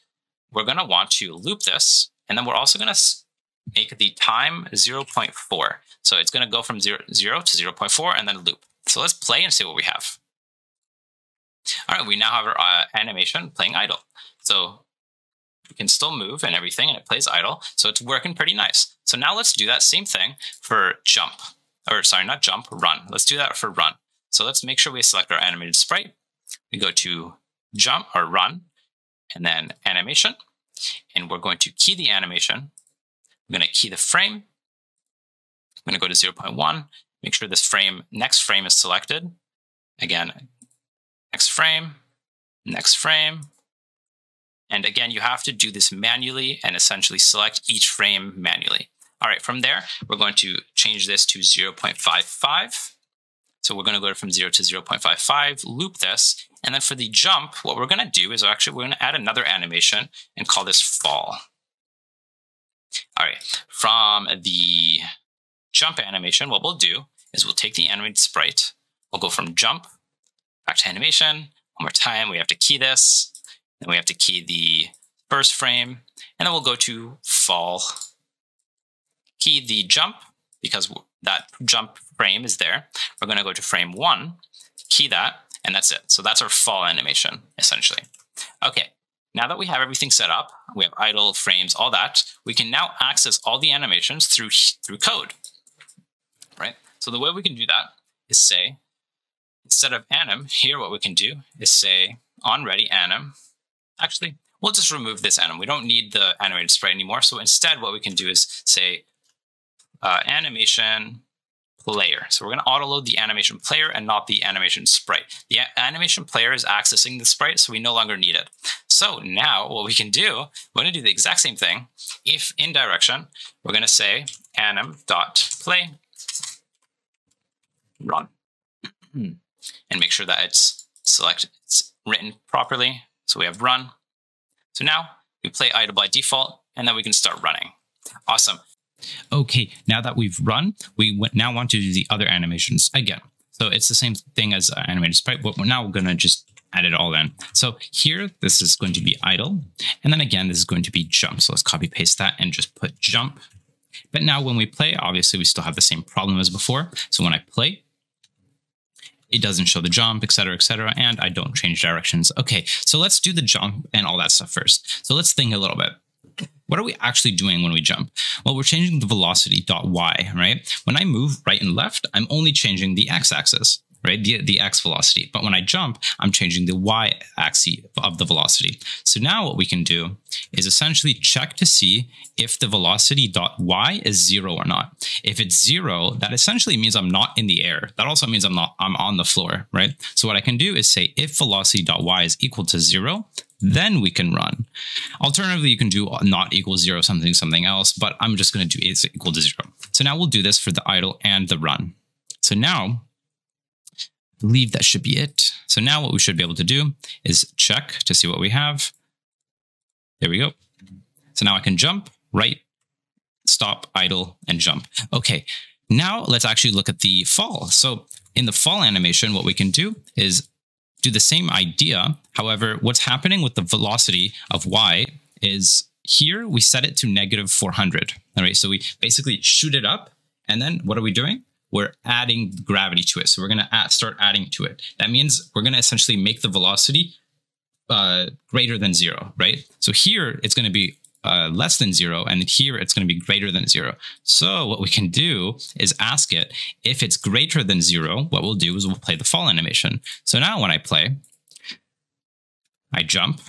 we're going to want to loop this. And then we're also going to make the time 0.4. So it's going to go from 0 to 0.4 and then loop. So let's play and see what we have. All right, we now have our animation playing idle. So we can still move and everything, and it plays idle. So it's working pretty nice. So now let's do that same thing for jump. Or sorry, not jump, run. Let's do that for run. So let's make sure we select our animated sprite. We go to jump or run, and then animation. And we're going to key the animation. I'm going to key the frame. I'm going to go to 0.1. Make sure this next frame is selected. Again, next frame. And again, you have to do this manually and essentially select each frame manually. All right, from there, we're going to change this to 0.55. So we're going to go from 0 to 0.55, loop this. And then for the jump, what we're going to do is we're going to add another animation and call this fall. All right, from the jump animation, what we'll do is we'll take the animated sprite. We'll go from jump back to animation. One more time, we have to key this. Then we have to key the first frame. And then we'll go to fall. Key the jump because that jump frame is there. We're going to go to frame 1, key that, and that's it. So that's our fall animation, essentially. Okay, now that we have everything set up, we have idle, frames, all that, we can now access all the animations through code, right? So the way we can do that is say, instead of anim, here what we can do is say onReady anim. Actually, we'll just remove this anim. We don't need the animated sprite anymore. So instead, what we can do is say animation player. So we're going to auto-load the animation player and not the animation sprite. The animation player is accessing the sprite, so we no longer need it. So now what we can do, we're going to do the exact same thing. If in direction, we're going to say anim.play run. And make sure that it's written properly. So we have run. So now we play idle by default, and then we can start running. Awesome. Okay, now that we've run, we now want to do the other animations again. So it's the same thing as animated sprite, but we're now going to just add it all in. So here, this is going to be idle. And then again, this is going to be jump. So let's copy paste that and just put jump. But now when we play, obviously we still have the same problem as before. So when I play, it doesn't show the jump, etc., and I don't change directions. Okay, so let's do the jump and all that stuff first. So let's think a little bit. What are we actually doing when we jump? Well, we're changing the velocity.y, right? When I move right and left, I'm only changing the x-axis, right? The x velocity. But when I jump, I'm changing the y-axis of the velocity. So now what we can do is essentially check to see if the velocity.y is 0 or not. If it's 0, that essentially means I'm not in the air. That also means I'm on the floor, right? So what I can do is say if velocity.y is equal to 0, then we can run. Alternatively, you can do not equal 0 something else, but I'm just going to do is equal to 0. So now we'll do this for the idle and the run. So now, I believe that should be it. So now what we should be able to do is check to see what we have. There we go. So now I can jump, right, stop, idle, and jump. Okay, now let's actually look at the fall. So in the fall animation, what we can do is do the same idea. However, what's happening with the velocity of y is here we set it to -400. All right, so we basically shoot it up, and then what are we doing? We're adding gravity to it. So we're going to start adding to it. That means we're going to essentially make the velocity greater than 0, right? So here it's going to be less than 0, and here it's going to be greater than 0. So what we can do is ask it, if it's greater than 0, what we'll do is we'll play the fall animation. So now when I play, I jump,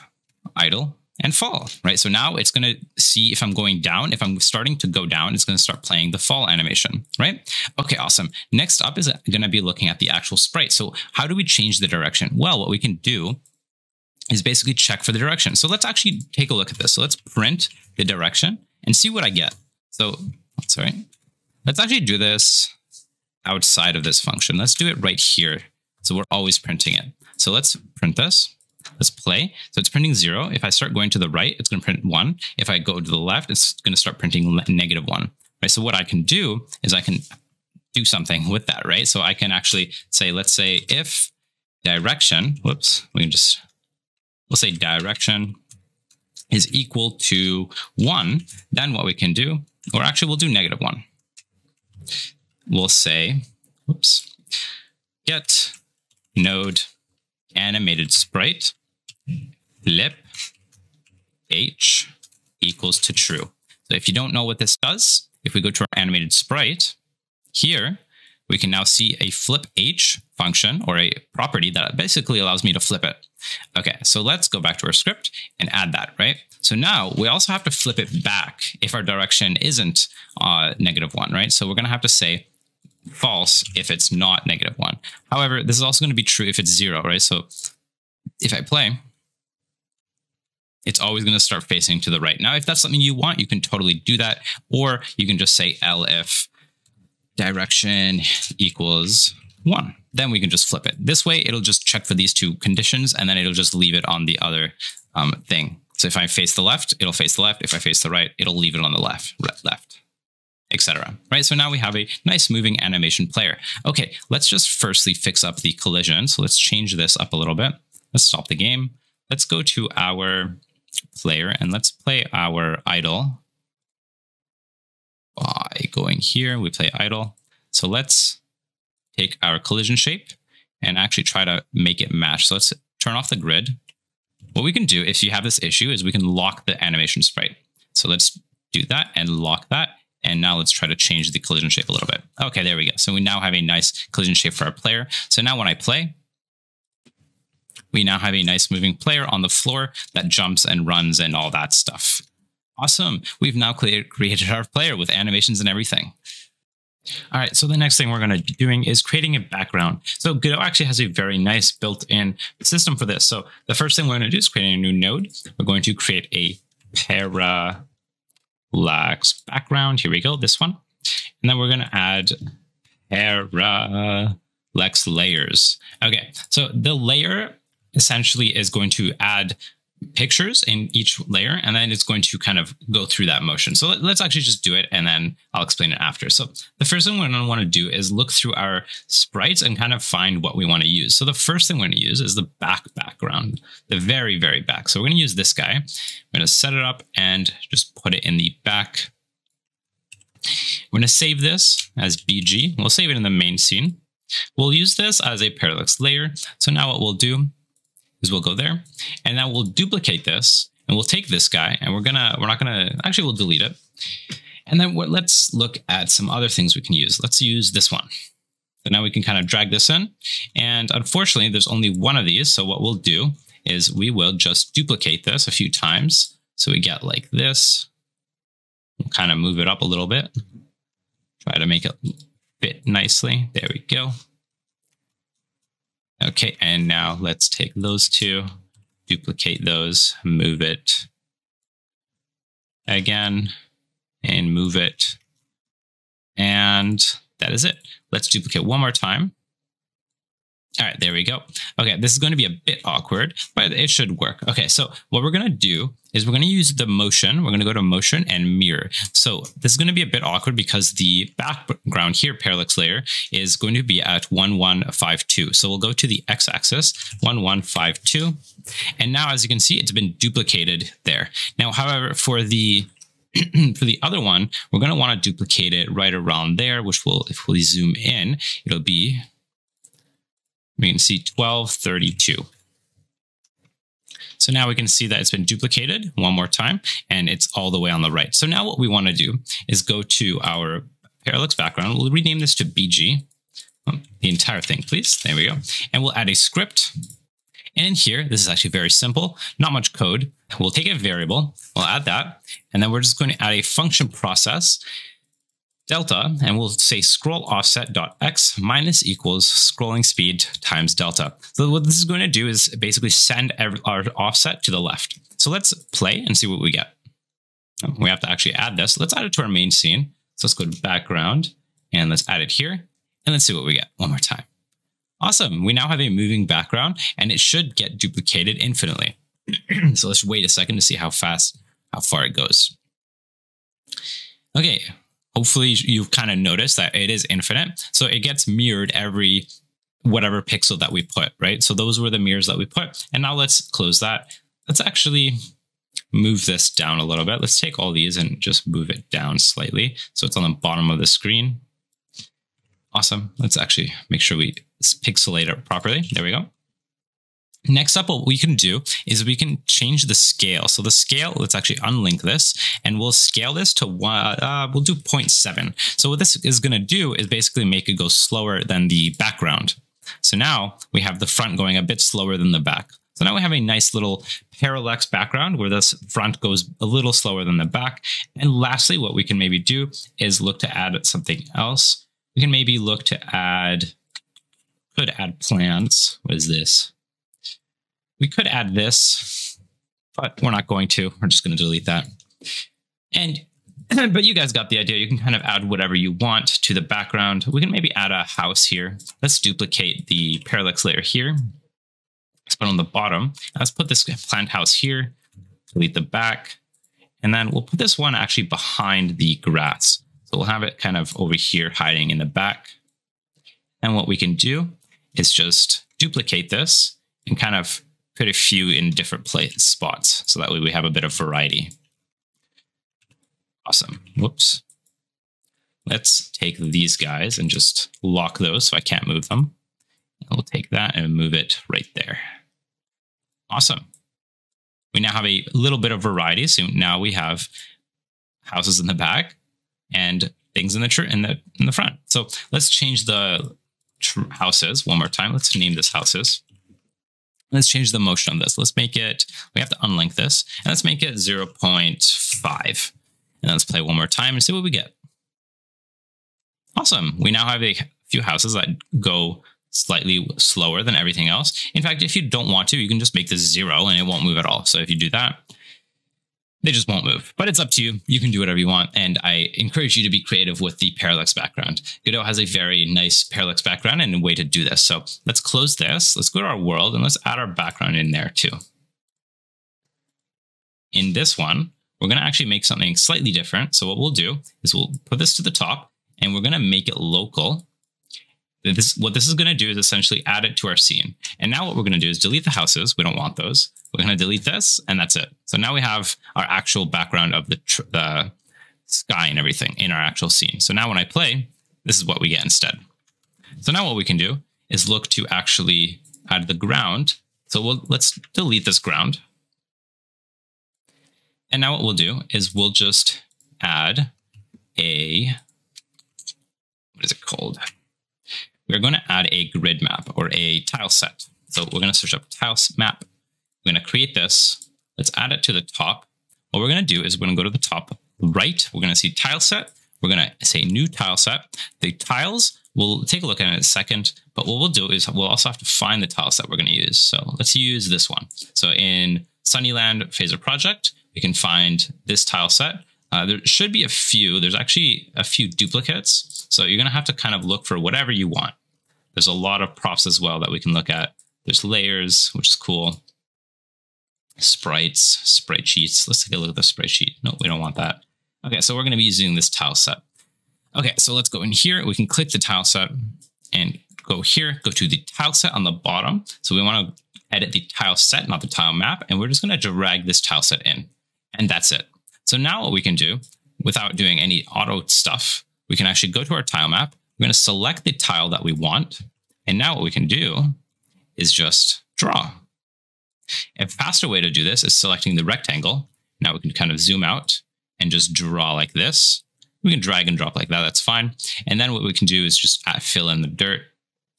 idle, and fall, right? So now it's going to see if I'm going down. If I'm starting to go down, it's going to start playing the fall animation, right? Okay, awesome. Next up is going to be looking at the actual sprite. So how do we change the direction? Well, what we can do is basically check for the direction. So let's actually take a look at this. So let's print the direction and see what I get. So, sorry, let's actually do this outside of this function. Let's do it right here. So we're always printing it. So let's print this. Let's play. So it's printing 0. If I start going to the right, it's going to print 1. If I go to the left, it's going to start printing -1. Right? So what I can do is I can do something with that, right? So I can actually say, let's say if direction, whoops, we'll say direction is equal to 1, then what we can do, or actually we'll do -1. We'll say, whoops, get node animated sprite lip h equals to true. So if you don't know what this does, if we go to our animated sprite, here we can now see a flip h function, or a property that basically allows me to flip it. Okay, so let's go back to our script and add that, right? So now we also have to flip it back if our direction isn't -1, right? So we're going to have to say false if it's not -1. However, this is also going to be true if it's 0, right? So if I play, it's always going to start facing to the right. Now, if that's something you want, you can totally do that, or you can just say elif direction equals 1. Then we can just flip it. This way, it'll just check for these two conditions, and then it'll just leave it on the other thing. So if I face the left, it'll face the left. If I face the right, it'll leave it on the left, etc. Right? So now we have a nice moving animation player. Okay, let's just firstly fix up the collision. So let's change this up a little bit. Let's stop the game. Let's go to our player and let's play our idle. By going here, we play idle. So let's take our collision shape and actually try to make it match. So let's turn off the grid. What we can do if you have this issue is we can lock the animation sprite. So let's do that and lock that. And now let's try to change the collision shape a little bit. Okay, there we go. So we now have a nice collision shape for our player. So now when I play, we now have a nice moving player on the floor that jumps and runs and all that stuff. Awesome. We've now created our player with animations and everything. All right, so the next thing we're going to be doing is creating a background. So Godot actually has a very nice built-in system for this. So the first thing we're going to do is create a new node. We're going to create a Paralax background. Here we go, this one. And then we're going to add Paralax layers. Okay, so the layer essentially is going to add pictures in each layer, and then it's going to kind of go through that motion. So let's actually just do it, and then I'll explain it after. So the first thing we're going to want to do is look through our sprites and kind of find what we want to use. So the first thing we're going to use is the background, the very, very back. So we're going to use this guy. We're going to set it up and just put it in the back. We're going to save this as BG. We'll save it in the main scene. We'll use this as a Paralax layer. So now what we'll do is we'll go there, and now we'll duplicate this, and we'll take this guy, and we'll delete it. And then let's look at some other things we can use. Let's use this one. So now we can kind of drag this in, and unfortunately, there's only one of these. So what we'll do is we will just duplicate this a few times. So we get like this. We'll kind of move it up a little bit. Try to make it fit nicely. There we go. Okay, and now let's take those two, duplicate those, move it again, and move it. And that is it. Let's duplicate one more time. All right, there we go. Okay, this is going to be a bit awkward, but it should work. Okay, so what we're going to do is we're going to use the motion. We're going to go to motion and mirror. So this is going to be a bit awkward because the background here, Paralax layer, is going to be at 1152. So we'll go to the x-axis, 1152. And now, as you can see, it's been duplicated there. Now, however, for the for the other one, we're going to want to duplicate it right around there, which will, if we zoom in, it'll be, we can see 1232. So now we can see that it's been duplicated one more time, and it's all the way on the right. So now what we want to do is go to our Paralax background. We'll rename this to BG. The entire thing, please. There we go. And we'll add a script. And in here, this is actually very simple, not much code. We'll take a variable, we'll add that, and then we're just going to add a function process, delta, and we'll say scroll offset.x minus equals scrolling speed times delta. So what this is going to do is basically send our offset to the left. So let's play and see what we get. We have to actually add this. Let's add it to our main scene. So let's go to background and let's add it here. And let's see what we get one more time. Awesome. We now have a moving background and it should get duplicated infinitely. So let's wait a second to see how far it goes. Okay. Hopefully you've kind of noticed that it is infinite. So it gets mirrored every whatever pixel that we put, right? So those were the mirrors that we put. And now let's close that. Let's actually move this down a little bit. Let's take all these and just move it down slightly. So it's on the bottom of the screen. Awesome. Let's actually make sure we pixelate it properly. There we go. Next up, what we can do is we can change the scale. So the scale, let's actually unlink this and we'll scale this to we'll do 0.7. So what this is going to do is basically make it go slower than the background. So now we have the front going a bit slower than the back. So now we have a nice little parallax background where this front goes a little slower than the back. And lastly, what we can maybe do is look to add something else. We can maybe look to add, could add plants. What is this? We could add this, but we're not going to. We're just going to delete that. But you guys got the idea. You can kind of add whatever you want to the background. We can maybe add a house here. Let's duplicate the parallax layer here. Let's put it on the bottom. Let's put this plant house here, delete the back, and then we'll put this one actually behind the grass. So we'll have it kind of over here hiding in the back. And what we can do is just duplicate this and kind of put a few in different spots. So that way we have a bit of variety. Awesome. Whoops. Let's take these guys and just lock those so I can't move them. And we'll take that and move it right there. Awesome. We now have a little bit of variety. So now we have houses in the back and things in the front. So let's change the houses one more time. Let's name this houses. Let's change the motion on this. Let's make it, we have to unlink this, and let's make it 0.5. And let's play one more time and see what we get. Awesome. We now have a few houses that go slightly slower than everything else. In fact, if you don't want to, you can just make this 0 and it won't move at all. So if you do that, they just won't move. But it's up to you. You can do whatever you want. And I encourage you to be creative with the parallax background. Godot has a very nice parallax background and a way to do this. So let's close this. Let's go to our world and let's add our background in there too. In this one, we're going to actually make something slightly different. So what we'll do is we'll put this to the top and we're going to make it local. What this is going to do is essentially add it to our scene. And now what we're going to do is delete the houses. We don't want those. We're going to delete this and that's it. So now we have our actual background of the sky and everything in our actual scene. So now when I play, this is what we get instead. So now what we can do is look to actually add the ground. So let's delete this ground. And now what we'll do is we'll just add a, what is it called? We're going to add a grid map or a tile set. So we're going to search up TileMap. We're going to create this. Let's add it to the top. What we're going to do is we're going to go to the top right. We're going to see tile set. We're going to say new tile set. The tiles, we'll take a look at it in a second. But what we'll do is we'll also have to find the tile set we're going to use. So let's use this one. So in Sunnyland Phaser Project, we can find this tile set. There should be a few. There's actually a few duplicates. So you're going to have to kind of look for whatever you want. There's a lot of props as well that we can look at. There's layers, which is cool. Sprites, sprite sheets. Let's take a look at the sprite sheet. No, we don't want that. Okay, so we're going to be using this tile set. Okay, so let's go in here. We can click the tile set and go here, go to the tile set on the bottom. So we want to edit the tile set, not the tile map. And we're just going to drag this tile set in. And that's it. So now what we can do, without doing any auto stuff, we can actually go to our tile map. We're going to select the tile that we want. And now what we can do is just draw. A faster way to do this is selecting the rectangle. Now we can kind of zoom out and just draw like this. We can drag and drop like that. That's fine. And then what we can do is just fill in the dirt.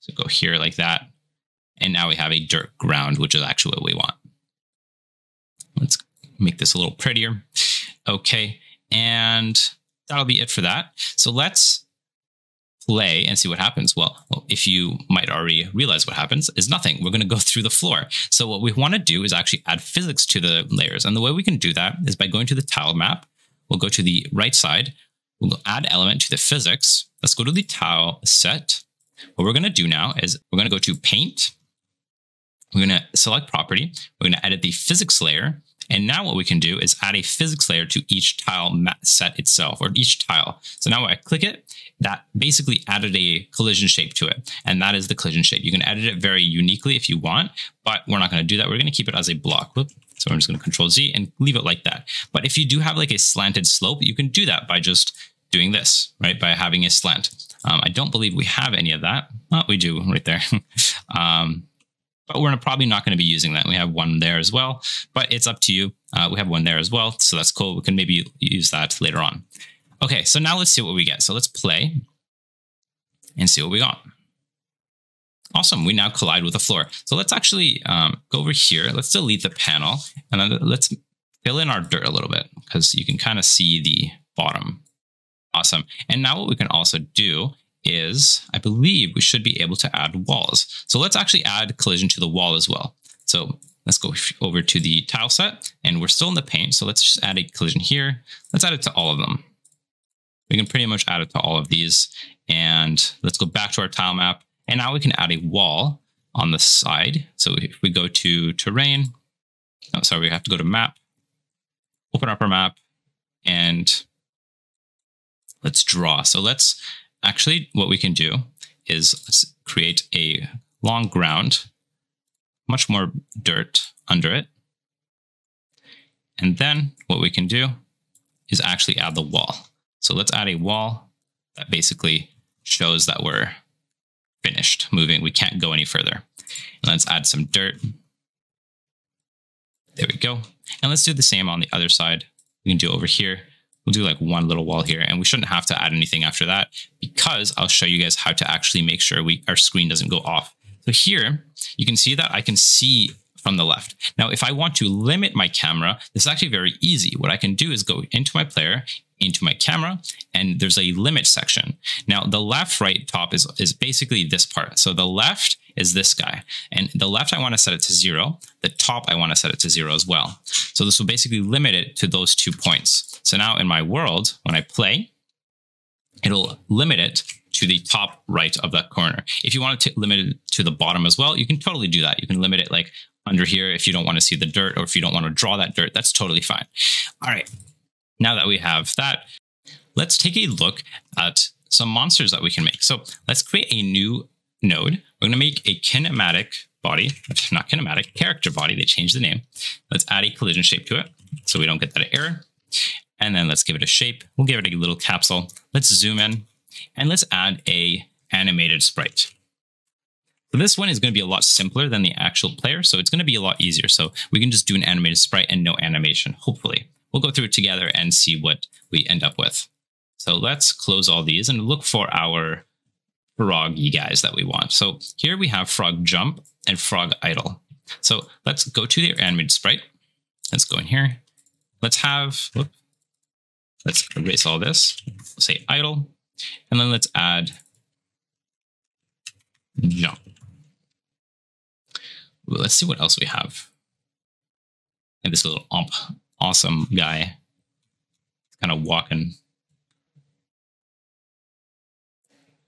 So go here like that. And now we have a dirt ground, which is actually what we want. Let's make this a little prettier. Okay. And that'll be it for that. So let's play and see what happens. Well, if you might already realize what happens is nothing. We're going to go through the floor. So what we want to do is actually add physics to the layers. And the way we can do that is by going to the tile map. We'll go to the right side. We'll add element to the physics. Let's go to the tile set. What we're going to do now is we're going to go to Paint. We're going to select Property. We're going to edit the physics layer. And now what we can do is add a physics layer to each tile set itself, or each tile. So now when I click it, that basically added a collision shape to it. And that is the collision shape. You can edit it very uniquely if you want, but we're not going to do that. We're going to keep it as a block. Whoop. So I'm just going to Control Z and leave it like that. But if you do have like a slanted slope, you can do that by just doing this, right? By having a slant. I don't believe we have any of that. Well, we do right there. But we're probably not going to be using that. We have one there as well, but it's up to you. We have one there as well, so that's cool. We can maybe use that later on. Okay, so now let's see what we get. So let's play and see what we got. Awesome, we now collide with the floor. So let's actually go over here. Let's delete the panel, and then let's fill in our dirt a little bit because you can kind of see the bottom. Awesome, and now what we can also do is, I believe we should be able to add walls. So let's actually add collision to the wall as well. So let's go over to the tile set, and we're still in the paint. So let's just add a collision here. Let's add it to all of them. We can pretty much add it to all of these. And let's go back to our tile map. And now we can add a wall on the side. So if we go to terrain, oh, sorry, we have to go to map, open up our map, and let's draw. So let's actually, what we can do is let's create a long ground, much more dirt under it. And then what we can do is actually add the wall. So let's add a wall that basically shows that we're finished moving. We can't go any further. And let's add some dirt. There we go. And let's do the same on the other side. We can do over here. We'll do like one little wall here, and we shouldn't have to add anything after that because I'll show you guys how to actually make sure our screen doesn't go off. So here you can see that I can see from the left. Now, if I want to limit my camera, this is actually very easy. What I can do is go into my player, into my camera, and there's a limit section. Now, the left, right, top is basically this part. So the left is this guy, and the left, I want to set it to 0. The top, I want to set it to 0 as well. So this will basically limit it to those 2 points. So now in my world, when I play, it'll limit it to the top right of that corner. If you want to limit it to the bottom as well, you can totally do that. You can limit it like under here if you don't want to see the dirt, or if you don't want to draw that dirt, that's totally fine. All right, now that we have that, let's take a look at some monsters that we can make. So let's create a new node. We're going to make a kinematic body, not kinematic, character body. They changed the name. Let's add a collision shape to it so we don't get that error. And then let's give it a shape. We'll give it a little capsule. Let's zoom in and let's add a animated sprite. So this one is going to be a lot simpler than the actual player, so it's going to be a lot easier. So we can just do an animated sprite and no animation, hopefully. We'll go through it together and see what we end up with. So let's close all these and look for our froggy guys that we want. So here we have frog jump and frog idle. So let's go to the animated sprite. Let's go in here. Let's erase all this. We'll say idle, and then let's add jump. Well, let's see what else we have. And this little awesome guy, kind of walking.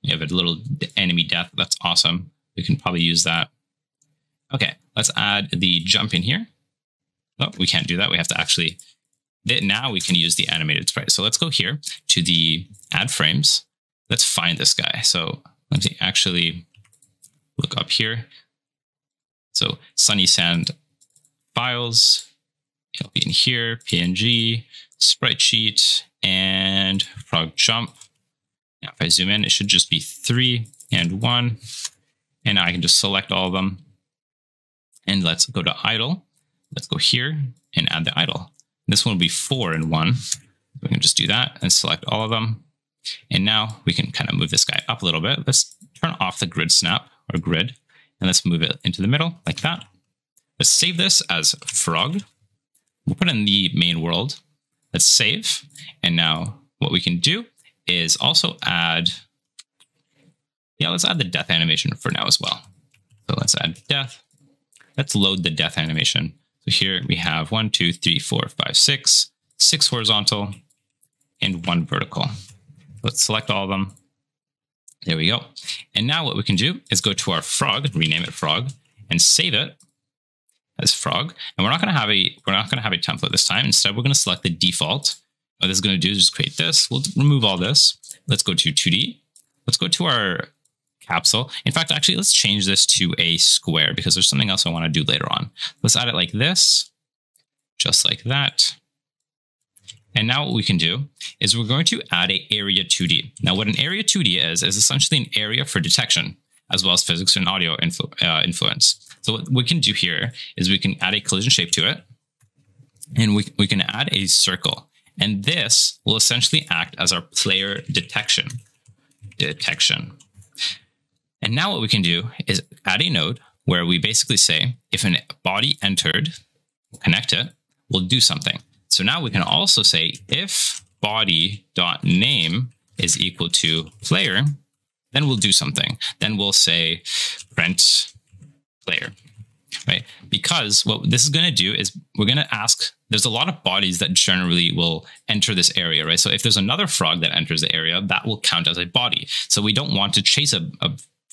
You have a little enemy death. That's awesome. We can probably use that. Okay, let's add the jump in here. Oh, we can't do that. We have to actually, now we can use the animated sprite. So let's go here to the add frames. Let's find this guy. So let me actually look up here. So Sunny Sand files, it'll be in here, PNG, sprite sheet, and frog jump. Now if I zoom in, it should just be 3 and 1. And now I can just select all of them. And let's go to idle. Let's go here and add the idle. This one will be 4 and 1. We can just do that and select all of them. And now we can kind of move this guy up a little bit. Let's turn off the grid snap or grid, and let's move it into the middle like that. Let's save this as frog. We'll put it in the main world. Let's save. And now what we can do is also add, let's add the death animation for now as well. So let's add death. Let's load the death animation. So here we have 1, 2, 3, 4, 5, 6, 6 horizontal and 1 vertical. Let's select all of them. There we go. And now what we can do is go to our frog, rename it frog, and save it as frog. And we're not going to have a template this time. Instead, we're going to select the default. What this is going to do is just create this. We'll remove all this. Let's go to 2D. Let's go to our capsule. In fact, actually, let's change this to a square because there's something else I want to do later on. Let's add it like this, just like that. And now what we can do is we're going to add a area 2D. Now, what an area 2D is essentially an area for detection, as well as physics and audio influence. So what we can do here is we can add a collision shape to it, and we can add a circle. And this will essentially act as our player detection. And now what we can do is add a node where we basically say, if a body entered, we'll connect it, we'll do something. So now we can also say, if body.name is equal to player, then we'll do something. Then we'll say print player, right? Because what this is going to do is we're going to ask, there's a lot of bodies that generally will enter this area, right? So if there's another frog that enters the area, that will count as a body. So we don't want to chase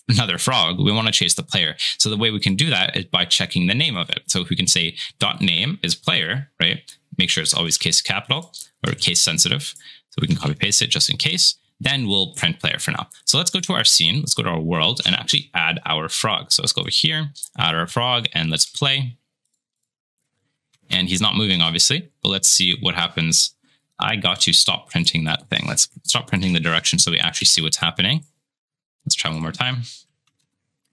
another frog. We want to chase the player. So the way we can do that is by checking the name of it. So if we can say .name is player, right? Make sure it's always case capital or case sensitive. So we can copy paste it just in case. Then we'll print player for now. So let's go to our scene. Let's go to our world and actually add our frog. So let's go over here, add our frog, and let's play. And he's not moving, obviously, but let's see what happens. I got to stop printing that thing. Let's stop printing the direction so we actually see what's happening. Let's try one more time.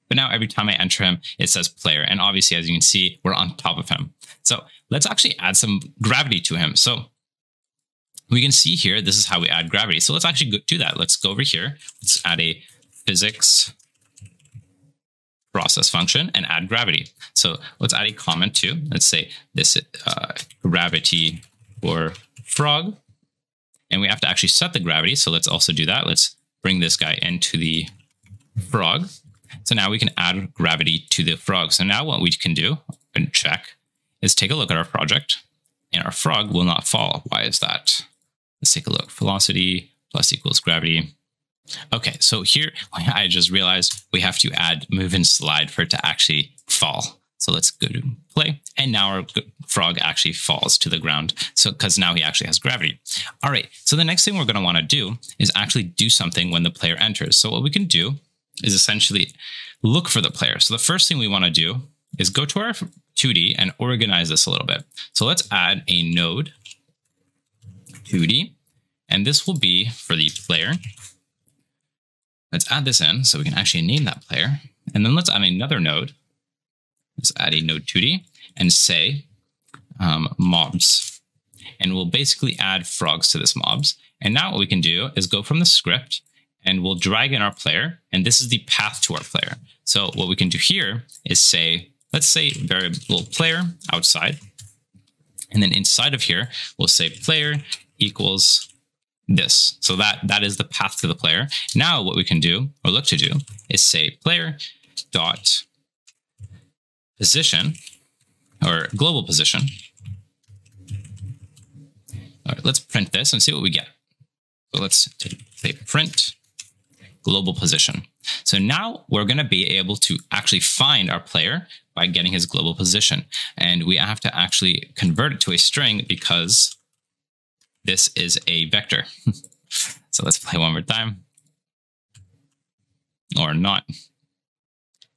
But now every time I enter him, it says player. And obviously, as you can see, we're on top of him. So let's actually add some gravity to him. So we can see here, this is how we add gravity. So let's actually do that. Let's go over here. Let's add a physics process function and add gravity. So let's add a comment too. Let's say this gravity for frog. And we have to actually set the gravity. So let's also do that. Let's bring this guy into the frog. So now we can add gravity to the frog. So now what we can do and check is take a look at our project, and our frog will not fall. Why is that? Let's take a look. Velocity plus equals gravity. Okay, so here I just realized we have to add move and slide for it to actually fall. So let's go to play. And now our frog actually falls to the ground. So because now he actually has gravity. All right, so the next thing we're going to want to do is actually do something when the player enters. So what we can do is essentially look for the player. So the first thing we want to do is go to our 2D and organize this a little bit. So let's add a node 2D, and this will be for the player. Let's add this in so we can actually name that player. And then let's add another node. Let's add a node 2D and say mobs. And we'll basically add frogs to this mobs. And now what we can do is go from the script and we'll drag in our player. And this is the path to our player. So what we can do here is say, let's say variable player outside. And then inside of here, we'll say player equals this. So that is the path to the player. Now what we can do or look to do is say player dot position or global position. All right, let's print this and see what we get. So let's say print global position. So now we're going to be able to actually find our player by getting his global position. And we have to actually convert it to a string because this is a vector. So let's play one more time. Or not.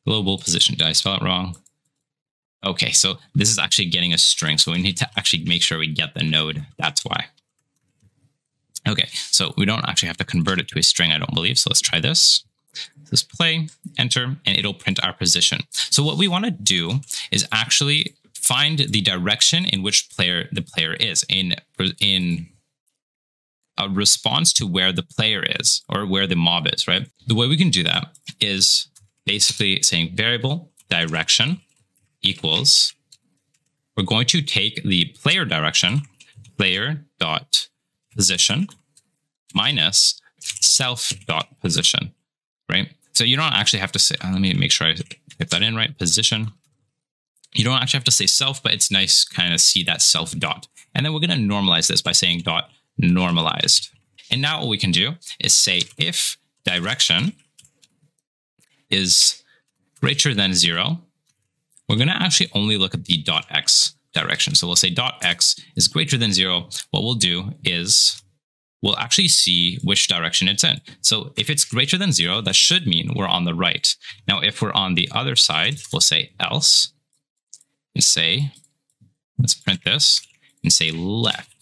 Global position. Did I spell it wrong? Okay, so this is actually getting a string. So we need to actually make sure we get the node. That's why. Okay, so we don't actually have to convert it to a string, I don't believe. So let's try this. Let's play, enter, and it'll print our position. So what we want to do is actually find the direction in which the player is in a response to where the player is or where the mob is, right? The way we can do that is basically saying variable direction equals, we're going to take the player direction, player dot position minus self dot position, right? So you don't actually have to say, let me make sure I type that in right, position. You don't actually have to say self, but it's nice kind of see that self dot. And then we're going to normalize this by saying dot normalized. And now what we can do is say if direction is greater than 0, we're going to actually only look at the .x direction. So we'll say .x is greater than 0. What we'll do is we'll actually see which direction it's in. So if it's greater than 0, that should mean we're on the right. Now, if we're on the other side, we'll say else and say, let's print this and say left.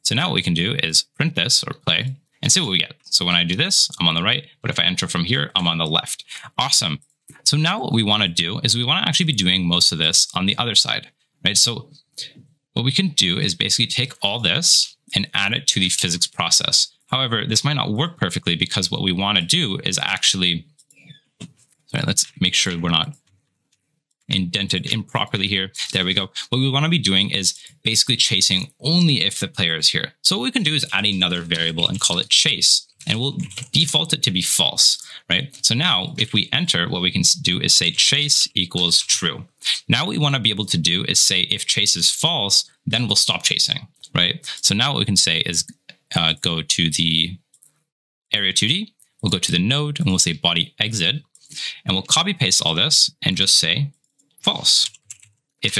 So now what we can do is print this or play and see what we get. So when I do this, I'm on the right, but if I enter from here, I'm on the left. Awesome. So now what we want to do is we want to actually be doing most of this on the other side, right? So what we can do is basically take all this and add it to the physics process. However, this might not work perfectly because what we want to do is actually, sorry, let's make sure we're not indented improperly here. There we go. What we want to be doing is basically chasing only if the player is here. So what we can do is add another variable and call it chase, and we'll default it to be false, right? So now if we enter, what we can do is say chase equals true. Now what we want to be able to do is say if chase is false, then we'll stop chasing, right? So now what we can say is go to the area 2D, we'll go to the node and we'll say body exit, and we'll copy paste all this and just say false if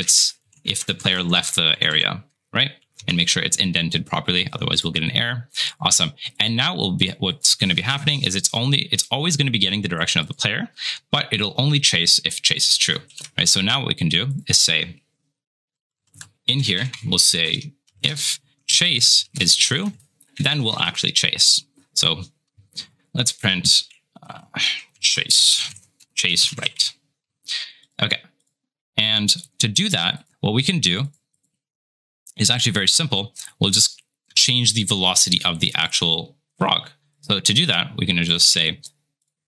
the player left the area, right? And make sure it's indented properly, otherwise we'll get an error. Awesome. And now what's going to be happening is it's always going to be getting the direction of the player, but it'll only chase if chase is true, right? So now what we can do is say in here, we'll say if chase is true, then we'll actually chase. So let's print chase right. Okay. And to do that, what we can do is actually very simple. We'll just change the velocity of the actual frog. So to do that, we can just say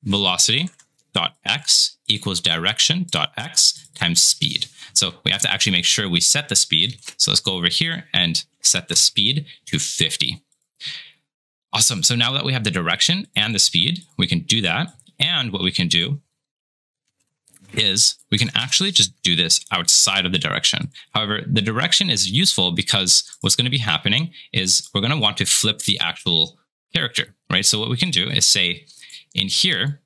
velocity.x equals direction.x times speed. So we have to actually make sure we set the speed. So let's go over here and set the speed to 50. Awesome. So now that we have the direction and the speed, we can do that. And what we can do is we can actually just do this outside of the direction. However, the direction is useful because what's going to be happening is we're going to want to flip the actual character, right? So what we can do is say in here,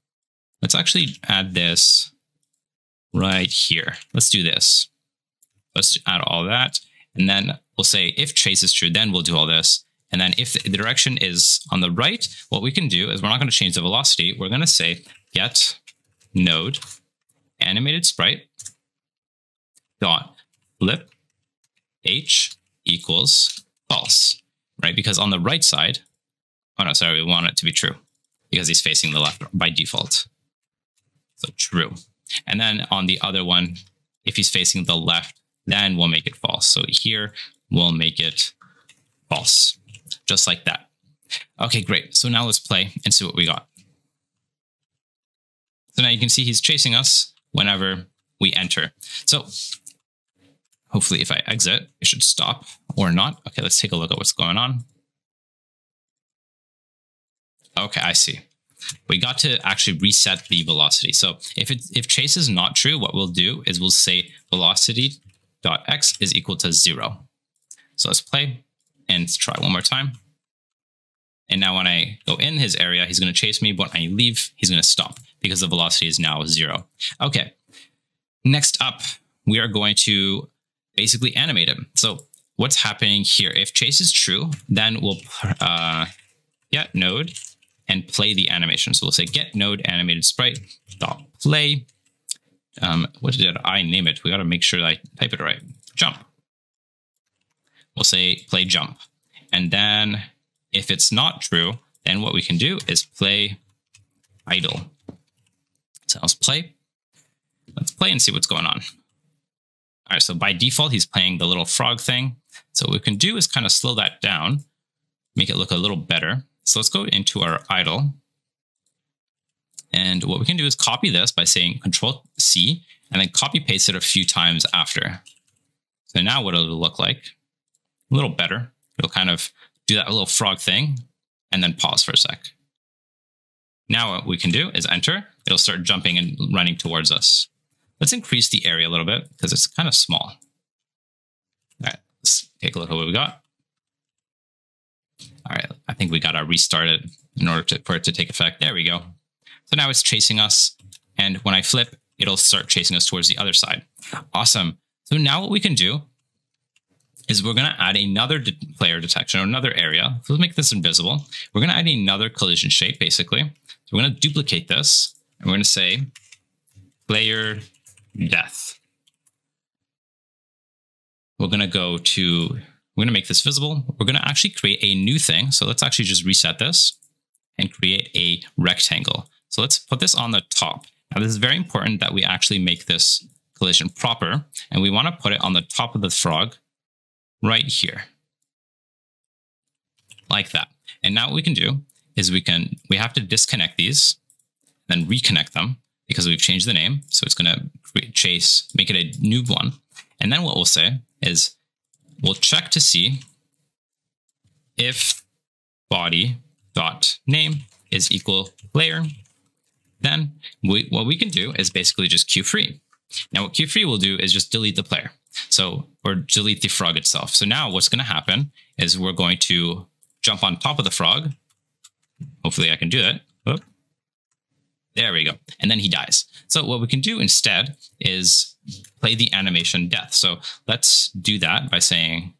let's actually add this right here. Let's do this. Let's add all that. And then we'll say if chase is true, then we'll do all this. And then if the direction is on the right, what we can do is we're not going to change the velocity. We're going to say get node animated sprite dot flip h equals false, right? Because on the right side, oh no, sorry, we want it to be true because he's facing the left by default. So true. And then on the other one, if he's facing the left, then we'll make it false. So here we'll make it false, just like that. Okay, great. So now let's play and see what we got. So now you can see he's chasing us whenever we enter. So hopefully if I exit, it should stop or not. Okay, let's take a look at what's going on. Okay, I see. We got to actually reset the velocity. So if chase is not true, what we'll do is we'll say velocity.x is equal to 0. So let's play and try one more time. And now when I go in his area, he's going to chase me, but when I leave, he's going to stop because the velocity is now 0. Okay. Next up, we are going to basically animate him. So what's happening here? If chase is true, then we'll get node and play the animation. So we'll say get node animated sprite dot play. What did I name it? We got to make sure I type it right. Jump. We'll say play jump. And then if it's not true, then what we can do is play idle. So let's play. Let's play and see what's going on. All right, so by default, he's playing the little frog thing. So what we can do is kind of slow that down, make it look a little better. So let's go into our idle. And what we can do is copy this by saying Control-C and then copy paste it a few times after. So now what it'll look like, a little better. It'll kind of do that little frog thing and then pause for a sec. Now what we can do is enter. It'll start jumping and running towards us. Let's increase the area a little bit because it's kind of small. All right, let's take a look at what we got. All right, I think we got to restart it in order for it to take effect. There we go. So now it's chasing us And when I flip, it'll start chasing us towards the other side. Awesome. So now what we can do is we're going to add another player detection or another area. So let's make this invisible. We're going to add another collision shape, basically. So we're going to duplicate this, and we're going to say player death. We're going to make this visible. We're going to actually create a new thing. So let's actually just reset this and create a rectangle. So let's put this on the top. Now this is very important that we actually make this collision proper, and we want to put it on the top of the frog right here, like that. And now what we can do is we have to disconnect these, then reconnect them because we've changed the name. So it's going to make it a new one. And then what we'll say is we'll check to see if body.name is equal player. Then what we can do is basically just queue_free. Now what queue_free will do is just delete the player. Or delete the frog itself. So now what's going to happen is we're going to jump on top of the frog. Hopefully I can do that. Oh, there we go. And then he dies. So what we can do instead is play the animation death. So let's do that by saying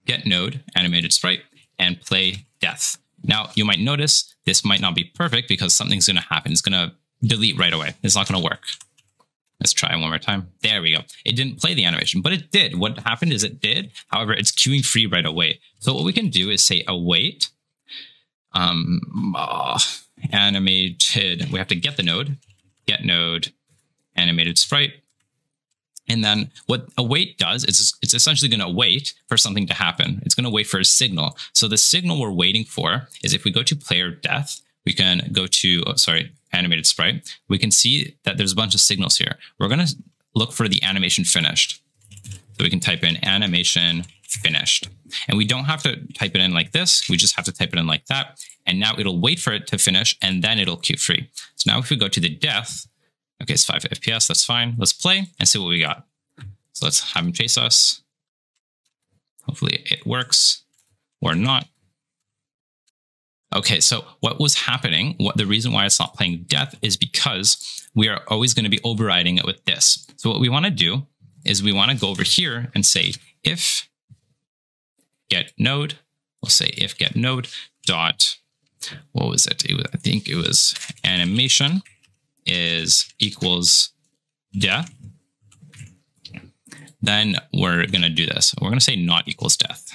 get node animated sprite and play death. Now you might notice this might not be perfect because something's going to happen. It's going to delete right away. It's not going to work. Let's try one more time. There we go. It didn't play the animation, but it did. What happened is it did. However, it's queuing free right away. So what we can do is say await animated. We have to get the node, get node animated sprite. And then what await does is it's essentially going to wait for something to happen. It's going to wait for a signal. So the signal we're waiting for is if we go to player death, we can go to, animated sprite. We can see that there's a bunch of signals here. We're going to look for the animation finished. So we can type in animation finished. And we don't have to type it in like this. We just have to type it in like that. And now it'll wait for it to finish and then it'll queue free. So now if we go to the death, okay, it's 5 FPS, that's fine. Let's play and see what we got. So let's have him chase us. Hopefully it works or not. Okay, so what was happening, the reason why it's not playing death is because we are always going to be overriding it with this. So what we want to do is we want to go over here and say if get node, we'll say if get node dot, what was it? I think it was animation is equals death. Then we're going to do this. We're going to say not equals death.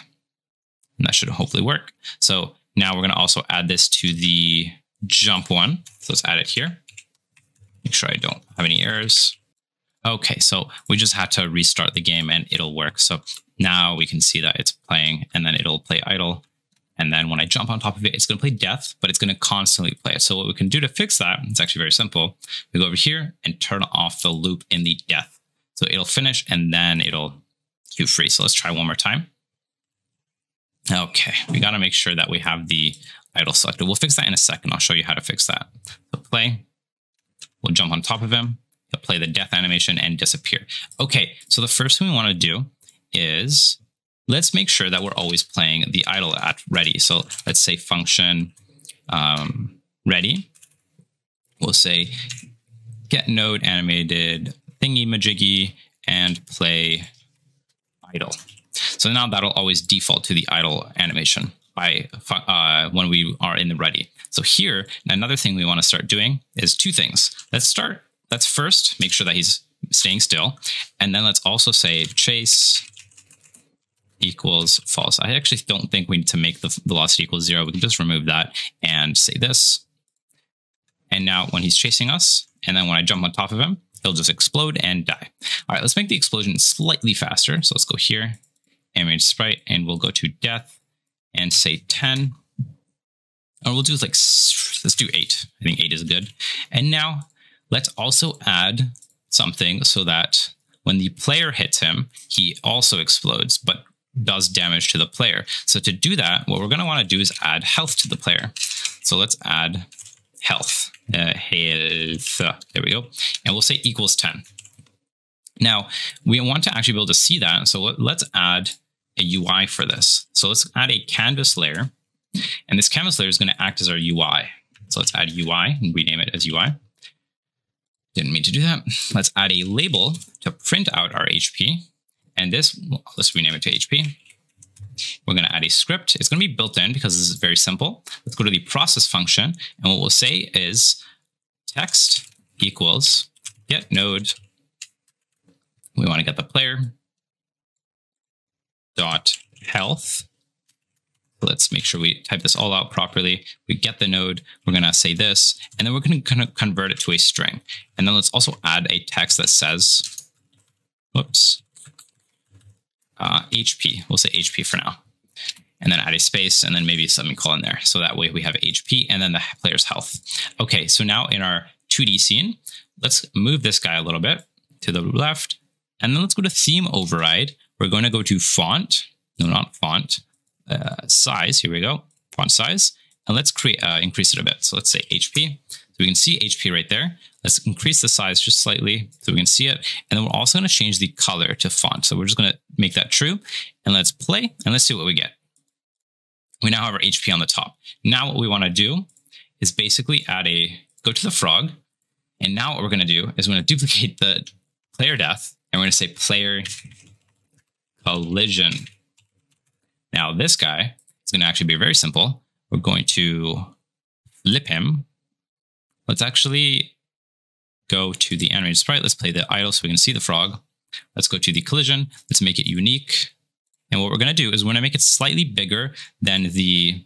And that should hopefully work. So now we're going to also add this to the jump one. So let's add it here. Make sure I don't have any errors. Okay, so we just had to restart the game and it'll work. So now we can see that it's playing and then it'll play idle. And then when I jump on top of it, it's going to play death, but it's going to constantly play it. So what we can do to fix that, it's actually very simple. We go over here and turn off the loop in the death. So it'll finish and then it'll queue free. So let's try one more time. Okay, we got to make sure that we have the idle selected. We'll fix that in a second. I'll show you how to fix that. So play, we'll jump on top of him, he'll play the death animation and disappear. Okay, so the first thing we want to do is let's make sure that we're always playing the idle at ready. So let's say function ready. We'll say get node animated thingy majiggy and play idle. So now that'll always default to the idle animation by when we are in the ready. So here, another thing we want to start doing is two things. Let's first make sure that he's staying still. And then let's also say chase equals false. I actually don't think we need to make the velocity equals 0. We can just remove that and say this. And now when he's chasing us, and then when I jump on top of him, he'll just explode and die. All right, let's make the explosion slightly faster. So let's go here, animate sprite, and we'll go to death and say 10. Or we'll do like, let's do 8. I think 8 is good. And now let's also add something so that when the player hits him, he also explodes, but does damage to the player. So to do that, what we're going to want to do is add health to the player. So let's add health. There we go. And we'll say equals 10. Now, we want to actually be able to see that. So let's add a UI for this. So let's add a canvas layer. And this canvas layer is going to act as our UI. So let's add UI and rename it as UI. Didn't mean to do that. Let's add a label to print out our HP. And this, let's rename it to HP. We're going to add a script. It's going to be built in because this is very simple. Let's go to the process function. And what we'll say is text equals get node. We want to get the player dot health. Let's make sure we type this all out properly. We get the node. We're going to say this, and then we're going to convert it to a string. And then let's also add a text that says, whoops, HP. We'll say HP for now. And then add a space, and then maybe something call in there. So that way we have HP and then the player's health. Okay, so now in our 2D scene, let's move this guy a little bit to the left. And then let's go to theme override. We're going to go to font. No, not font. Size. Here we go. Font size. And let's increase it a bit. So let's say HP. So we can see HP right there. Let's increase the size just slightly so we can see it. And then we're also going to change the color to font. So we're just going to make that true. And let's play and let's see what we get. We now have our HP on the top. Now what we want to do is basically go to the frog. And now what we're going to do is we're going to duplicate the player death. And we're going to say player collision. Now this guy is going to actually be very simple. We're going to flip him. Let's actually go to the animated sprite. Let's play the idle so we can see the frog. Let's go to the collision. Let's make it unique. And what we're going to do is we're going to make it slightly bigger than the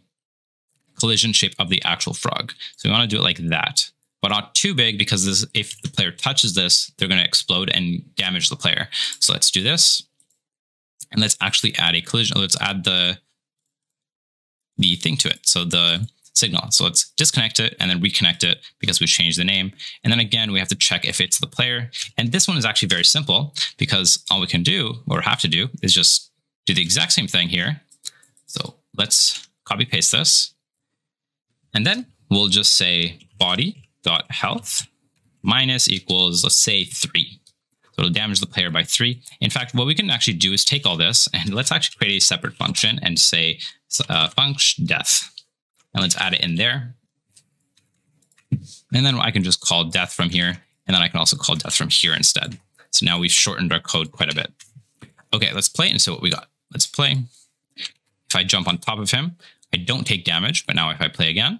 collision shape of the actual frog. So we want to do it like that, but not too big because if the player touches this, they're going to explode and damage the player. So let's do this. And let's actually add a collision. Let's add the thing to it. So the signal. So let's disconnect it and then reconnect it because we changed the name. And then again, we have to check if it's the player. And this one is actually very simple because all we can do or have to do is just do the exact same thing here. So let's copy paste this. And then we'll just say body.health minus equals, let's say 3. So it'll damage the player by 3. In fact, what we can actually do is take all this and let's actually create a separate function and say function death. And let's add it in there. And then I can just call death from here. And then I can also call death from here instead. So now we've shortened our code quite a bit. Okay, let's play and see what we got. Let's play. If I jump on top of him, I don't take damage. But now if I play again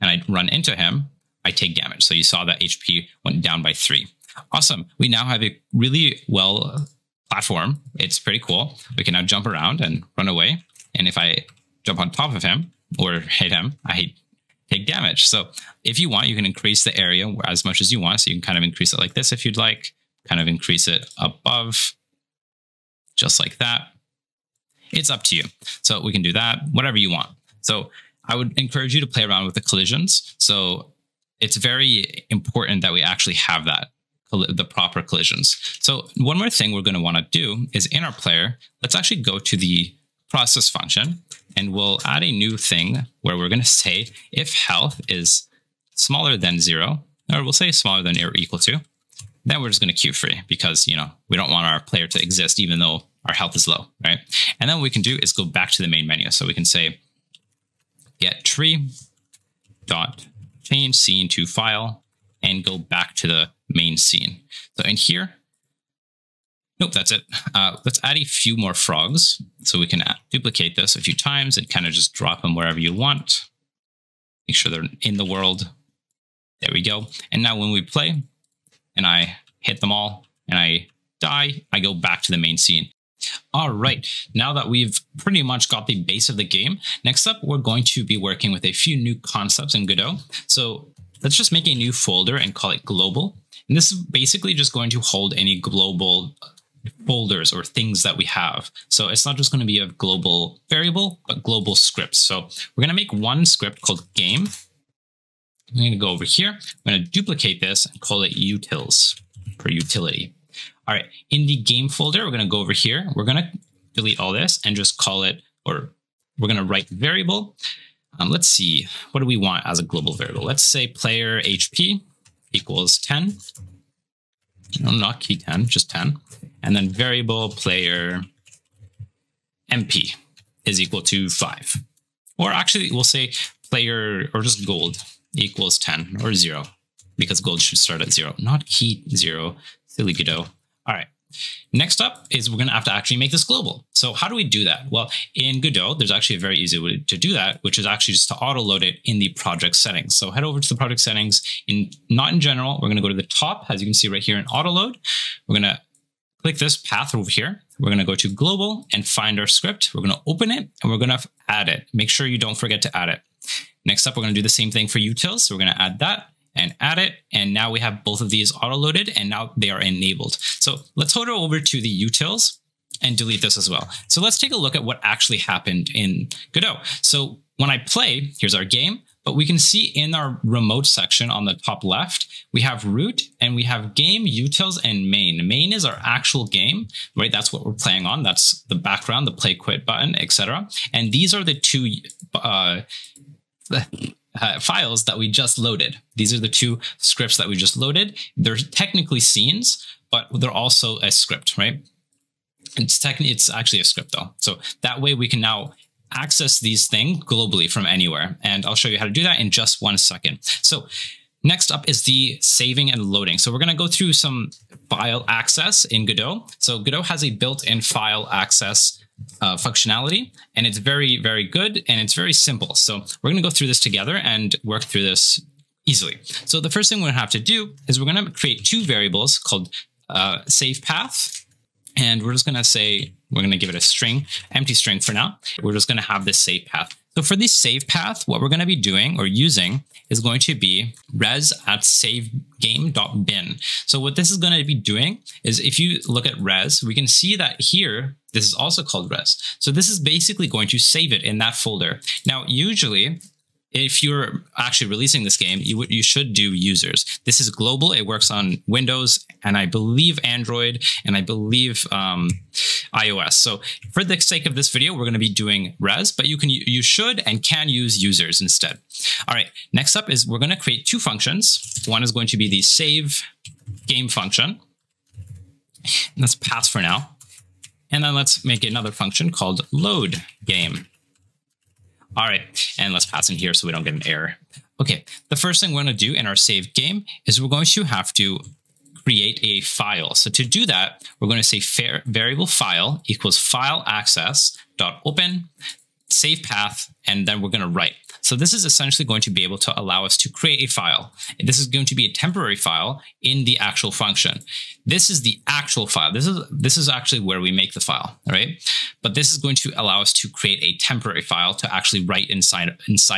and I run into him, I take damage. So you saw that HP went down by 3. Awesome. We now have a really well platform. It's pretty cool. We can now jump around and run away. And if I jump on top of him or hit him, I take damage. So if you want, you can increase the area as much as you want. So you can kind of increase it like this if you'd like, kind of increase it above, just like that. It's up to you. So we can do that, whatever you want. So I would encourage you to play around with the collisions. So it's very important that we actually have that, the proper collisions. So one more thing we're going to want to do is in our player, let's actually go to the process function and we'll add a new thing where we're going to say if health is smaller than 0, or we'll say smaller than or equal to, then we're just going to queue free because, we don't want our player to exist even though our health is low, right? And then what we can do is go back to the main menu. So we can say get tree dot change scene to file and go back to the main scene. So in here, nope, that's it. Let's add a few more frogs. So we can duplicate this a few times and kind of just drop them wherever you want. Make sure they're in the world. There we go. And now when we play and I hit them all and I die, I go back to the main scene. All right, now that we've pretty much got the base of the game, next up, we're going to be working with a few new concepts in Godot. So let's just make a new folder and call it global. And this is basically just going to hold any global folders or things that we have. So it's not just going to be a global variable, but global scripts. So we're going to make one script called game. I'm going to go over here. I'm going to duplicate this and call it utils for utility. All right, in the game folder, we're going to go over here. We're going to delete all this and just call it, or we're going to write variable. Let's see, what do we want as a global variable? Let's say player HP equals 10. No, not key 10, just 10. And then variable player MP is equal to 5. Or actually, we'll say player, or just gold equals 10 or 0. because gold should start at 0, not key 0. Silly Godot. All right. Next up is we're going to have to actually make this global. So how do we do that? Well, in Godot, there's actually a very easy way to do that, which is actually just to auto load it in the project settings. So head over to the project settings. Not in general, we're going to go to the top, as you can see right here in auto load. We're going to click this path over here. We're going to go to global and find our script. We're going to open it and we're going to add it. Make sure you don't forget to add it. Next up, we're going to do the same thing for utils. So we're going to add that and add it. And now we have both of these auto-loaded and now they are enabled. So let's hold it over to the utils and delete this as well. So let's take a look at what actually happened in Godot. So when I play, here's our game, but we can see in our remote section on the top left, we have root and we have game, utils, and main. Main is our actual game, right? That's what we're playing on. That's the background, the play quit button, etc. And these are the two files that we just loaded. These are the two scripts that we just loaded. They're technically scenes, but they're also a script, right? It's actually a script though. So that way we can now access these things globally from anywhere. And I'll show you how to do that in just 1 second. So next up is the saving and loading. So we're going to go through some file access in Godot. So Godot has a built-in file access functionality, and it's very, very good, and it's very simple. So we're going to go through this together and work through this easily. So the first thing we're going to have to do is we're going to create two variables called save path, and we're just going to say, we're going to give it a string, empty string for now. We're just going to have this save path. So for this save path, what we're going to be doing or using is going to be res at savegame.bin. So what this is going to be doing is if you look at res, we can see that here, this is also called res. So this is basically going to save it in that folder. Now, usually, if you're actually releasing this game, you should do users. This is global. It works on Windows and I believe Android and I believe iOS. So for the sake of this video, we're going to be doing res, but you should and can use users instead. All right. Next up is we're going to create two functions. One is going to be the save game function. And let's pass for now. And then let's make another function called load game. All right, and let's pass in here so we don't get an error. Okay, the first thing we're going to do in our save game is we're going to have to create a file. So to do that, we're going to say variable file equals file access dot open save path, and then we're going to write. So this is essentially going to be able to allow us to create a file. This is going to be a temporary file in the actual function. This is the actual file. This is actually where we make the file, right? But this is going to allow us to create a temporary file to actually write inside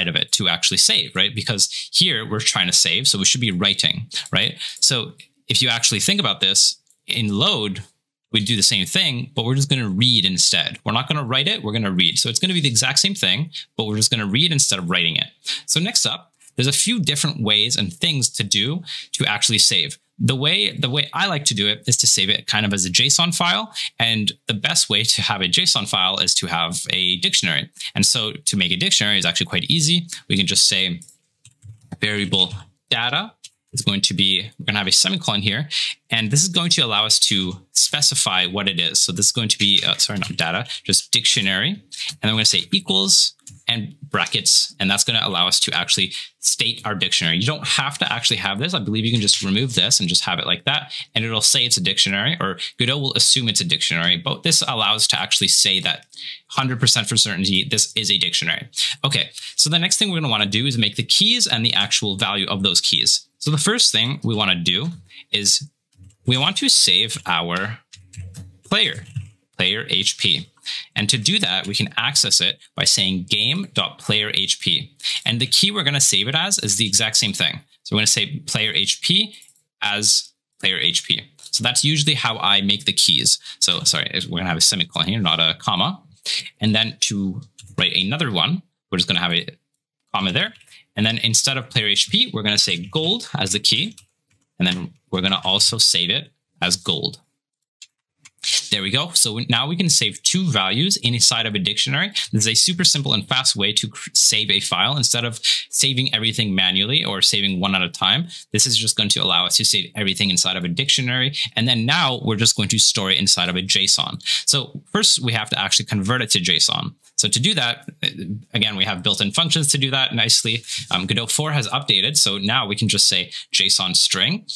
of it to actually save, right? Because here we're trying to save, so we should be writing, right? So if you actually think about this, in load, we do the same thing, but we're just going to read instead. We're not going to write it, we're going to read. So it's going to be the exact same thing, but we're just going to read instead of writing it. So next up, there's a few different ways and things to do to actually save. The way I like to do it is to save it kind of as a JSON file. And the best way to have a JSON file is to have a dictionary. And so to make a dictionary is actually quite easy. We can just say variable data is going to be, we're going to have a semicolon here, and this is going to allow us to specify what it is. So this is going to be, sorry, not data, just dictionary. And then we're going to say equals and brackets, and that's going to allow us to actually state our dictionary. You don't have to actually have this. I believe you can just remove this and just have it like that, and it'll say it's a dictionary, or Godot will assume it's a dictionary, but this allows us to actually say that 100% for certainty, this is a dictionary. Okay, so the next thing we're going to want to do is make the keys and the actual value of those keys. So the first thing we want to do is we want to save our player HP. And to do that, we can access it by saying game.playerHP. And the key we're going to save it as is the exact same thing. So we're going to say player HP as player HP. So that's usually how I make the keys. So sorry, we're going to have a semicolon here, not a comma. And then to write another one, we're just going to have a comma there. And then instead of player HP, we're going to say gold as the key. And then we're going to also save it as gold. There we go. So now we can save 2 values inside of a dictionary. This is a super simple and fast way to save a file. Instead of saving everything manually or saving one at a time, this is just going to allow us to save everything inside of a dictionary. And then now we're just going to store it inside of a JSON. So first we have to actually convert it to JSON. So to do that, again, we have built-in functions to do that nicely. Godot 4 has updated. So now we can just say JSON string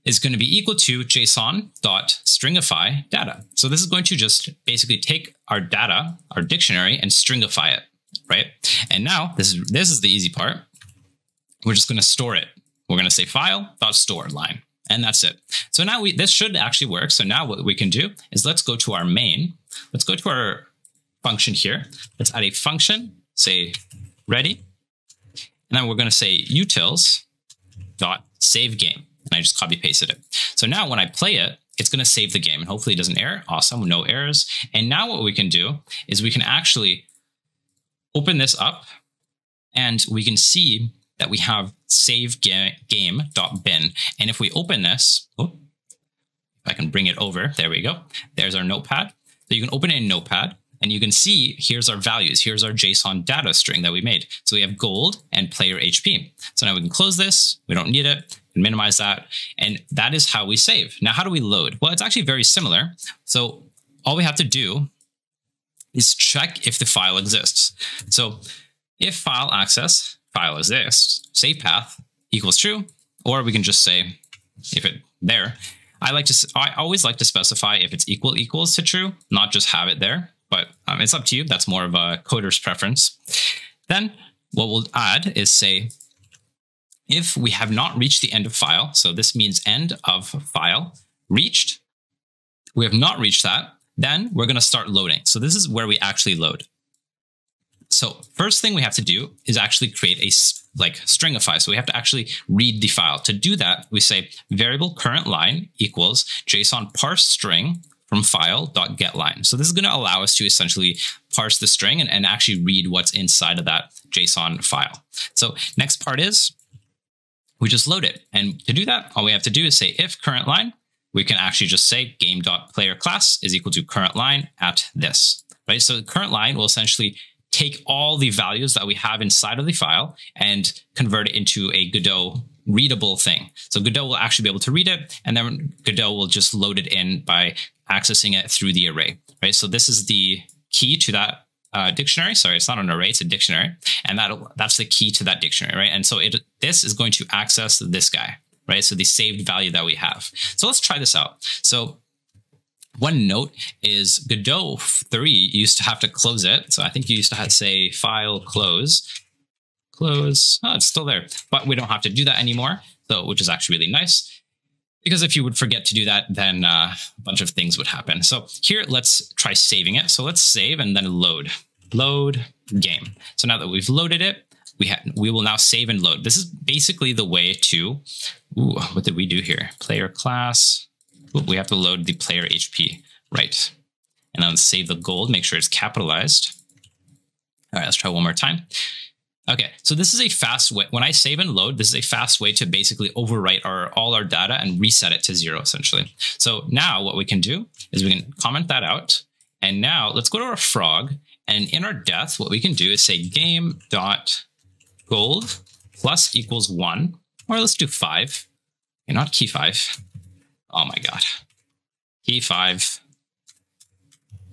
is going to be equal to JSON.stringify data. So this is going to just basically take our data, our dictionary, and stringify it, right? And now this is the easy part. We're just going to store it. We're going to say file.store line, and that's it. So now this should actually work. So now what we can do is let's go to our main. Let's go to our function here. Let's add a function, say ready, and then we're going to say utils.saveGame. And I just copy pasted it. So now when I play it, it's going to save the game and hopefully it doesn't error. Awesome, no errors. And now what we can do is we can actually open this up and we can see that we have savegame.bin. And if we open this, if I can bring it over, there we go. There's our notepad. So you can open it in Notepad and you can see here's our values. Here's our JSON data string that we made. So we have gold and player HP. So now we can close this. We don't need it. Minimize that. And that is how we save. Now, how do we load? Well, it's actually very similar. So all we have to do is check if the file exists. So if file exists, save path equals true, or we can just say if it there. I always like to specify if it's equals to true, not just have it there, but it's up to you. That's more of a coder's preference. Then what we'll add is say, if we have not reached the end of file, so this means end of file reached, we have not reached that, then we're going to start loading. So this is where we actually load. So first thing we have to do is actually create a stringify. So we have to actually read the file. To do that, we say variable current line equals JSON parse string from file.getLine. So this is going to allow us to essentially parse the string and actually read what's inside of that JSON file. So next part is we just load it. And to do that, all we have to do is say if current line, we can actually just say game.playerClass is equal to current line at this, right? So the current line will essentially take all the values that we have inside of the file and convert it into a Godot readable thing. So Godot will actually be able to read it, and then Godot will just load it in by accessing it through the array, right? So this is the key to that dictionary. Sorry, it's not an array, it's a dictionary. And that's the key to that dictionary, right? And so this is going to access this guy, right? So the saved value that we have. So let's try this out. So one note is Godot 3 used to have to close it. So I think you used to have to say file close. Oh, it's still there, but we don't have to do that anymore. So, which is actually really nice. Because if you would forget to do that, then a bunch of things would happen. So here, let's try saving it. So let's save and then load game. So now that we've loaded it, we will now save and load. This is basically the way to, what did we do here? Player class. We have to load the player HP, right? And then save the gold, make sure it's capitalized. All right, let's try one more time. Okay, so this is a fast way. When I save and load, this is a fast way to basically overwrite all our data and reset it to 0, essentially. So now what we can do is we can comment that out. And now let's go to our frog. And in our depth, what we can do is say game.gold plus equals 1, or let's do 5. Okay, not key 5. Oh my God. Key 5.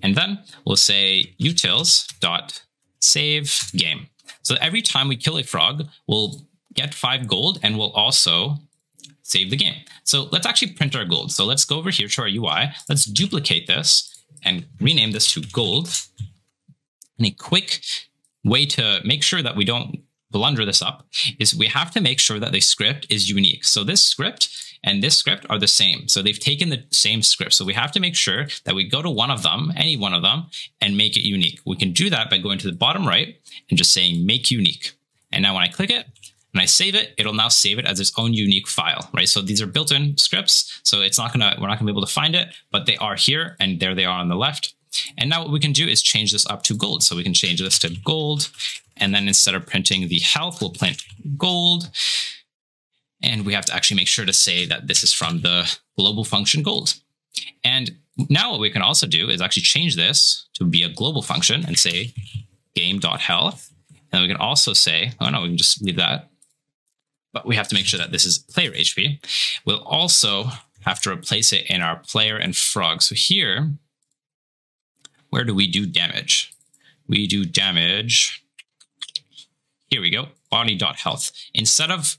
And then we'll say utils.saveGame. So every time we kill a frog, we'll get 5 gold and we'll also save the game. So let's actually print our gold. So let's go over here to our UI. Let's duplicate this and rename this to gold. And a quick way to make sure that we don't blunder this up is we have to make sure that the script is unique. So this script and this script are the same. So they've taken the same script. So we have to make sure that we go to one of them, any one of them, and make it unique. We can do that by going to the bottom right and just saying make unique. And now when I click it and I save it, it'll now save it as its own unique file, right? So these are built-in scripts. So we're not gonna be able to find it, but they are here and there they are on the left. And now what we can do is change this up to gold. So we can change this to gold. And then instead of printing the health, we'll print gold. And we have to actually make sure to say that this is from the global function gold. And Now what we can also do is actually change this to be a global function and say game.health. And we can also say, oh no, we can just leave that. But we have to make sure that this is player HP. We'll also have to replace it in our player and frog. So here, where do we do damage? We do damage. Here we go, body.health. Instead of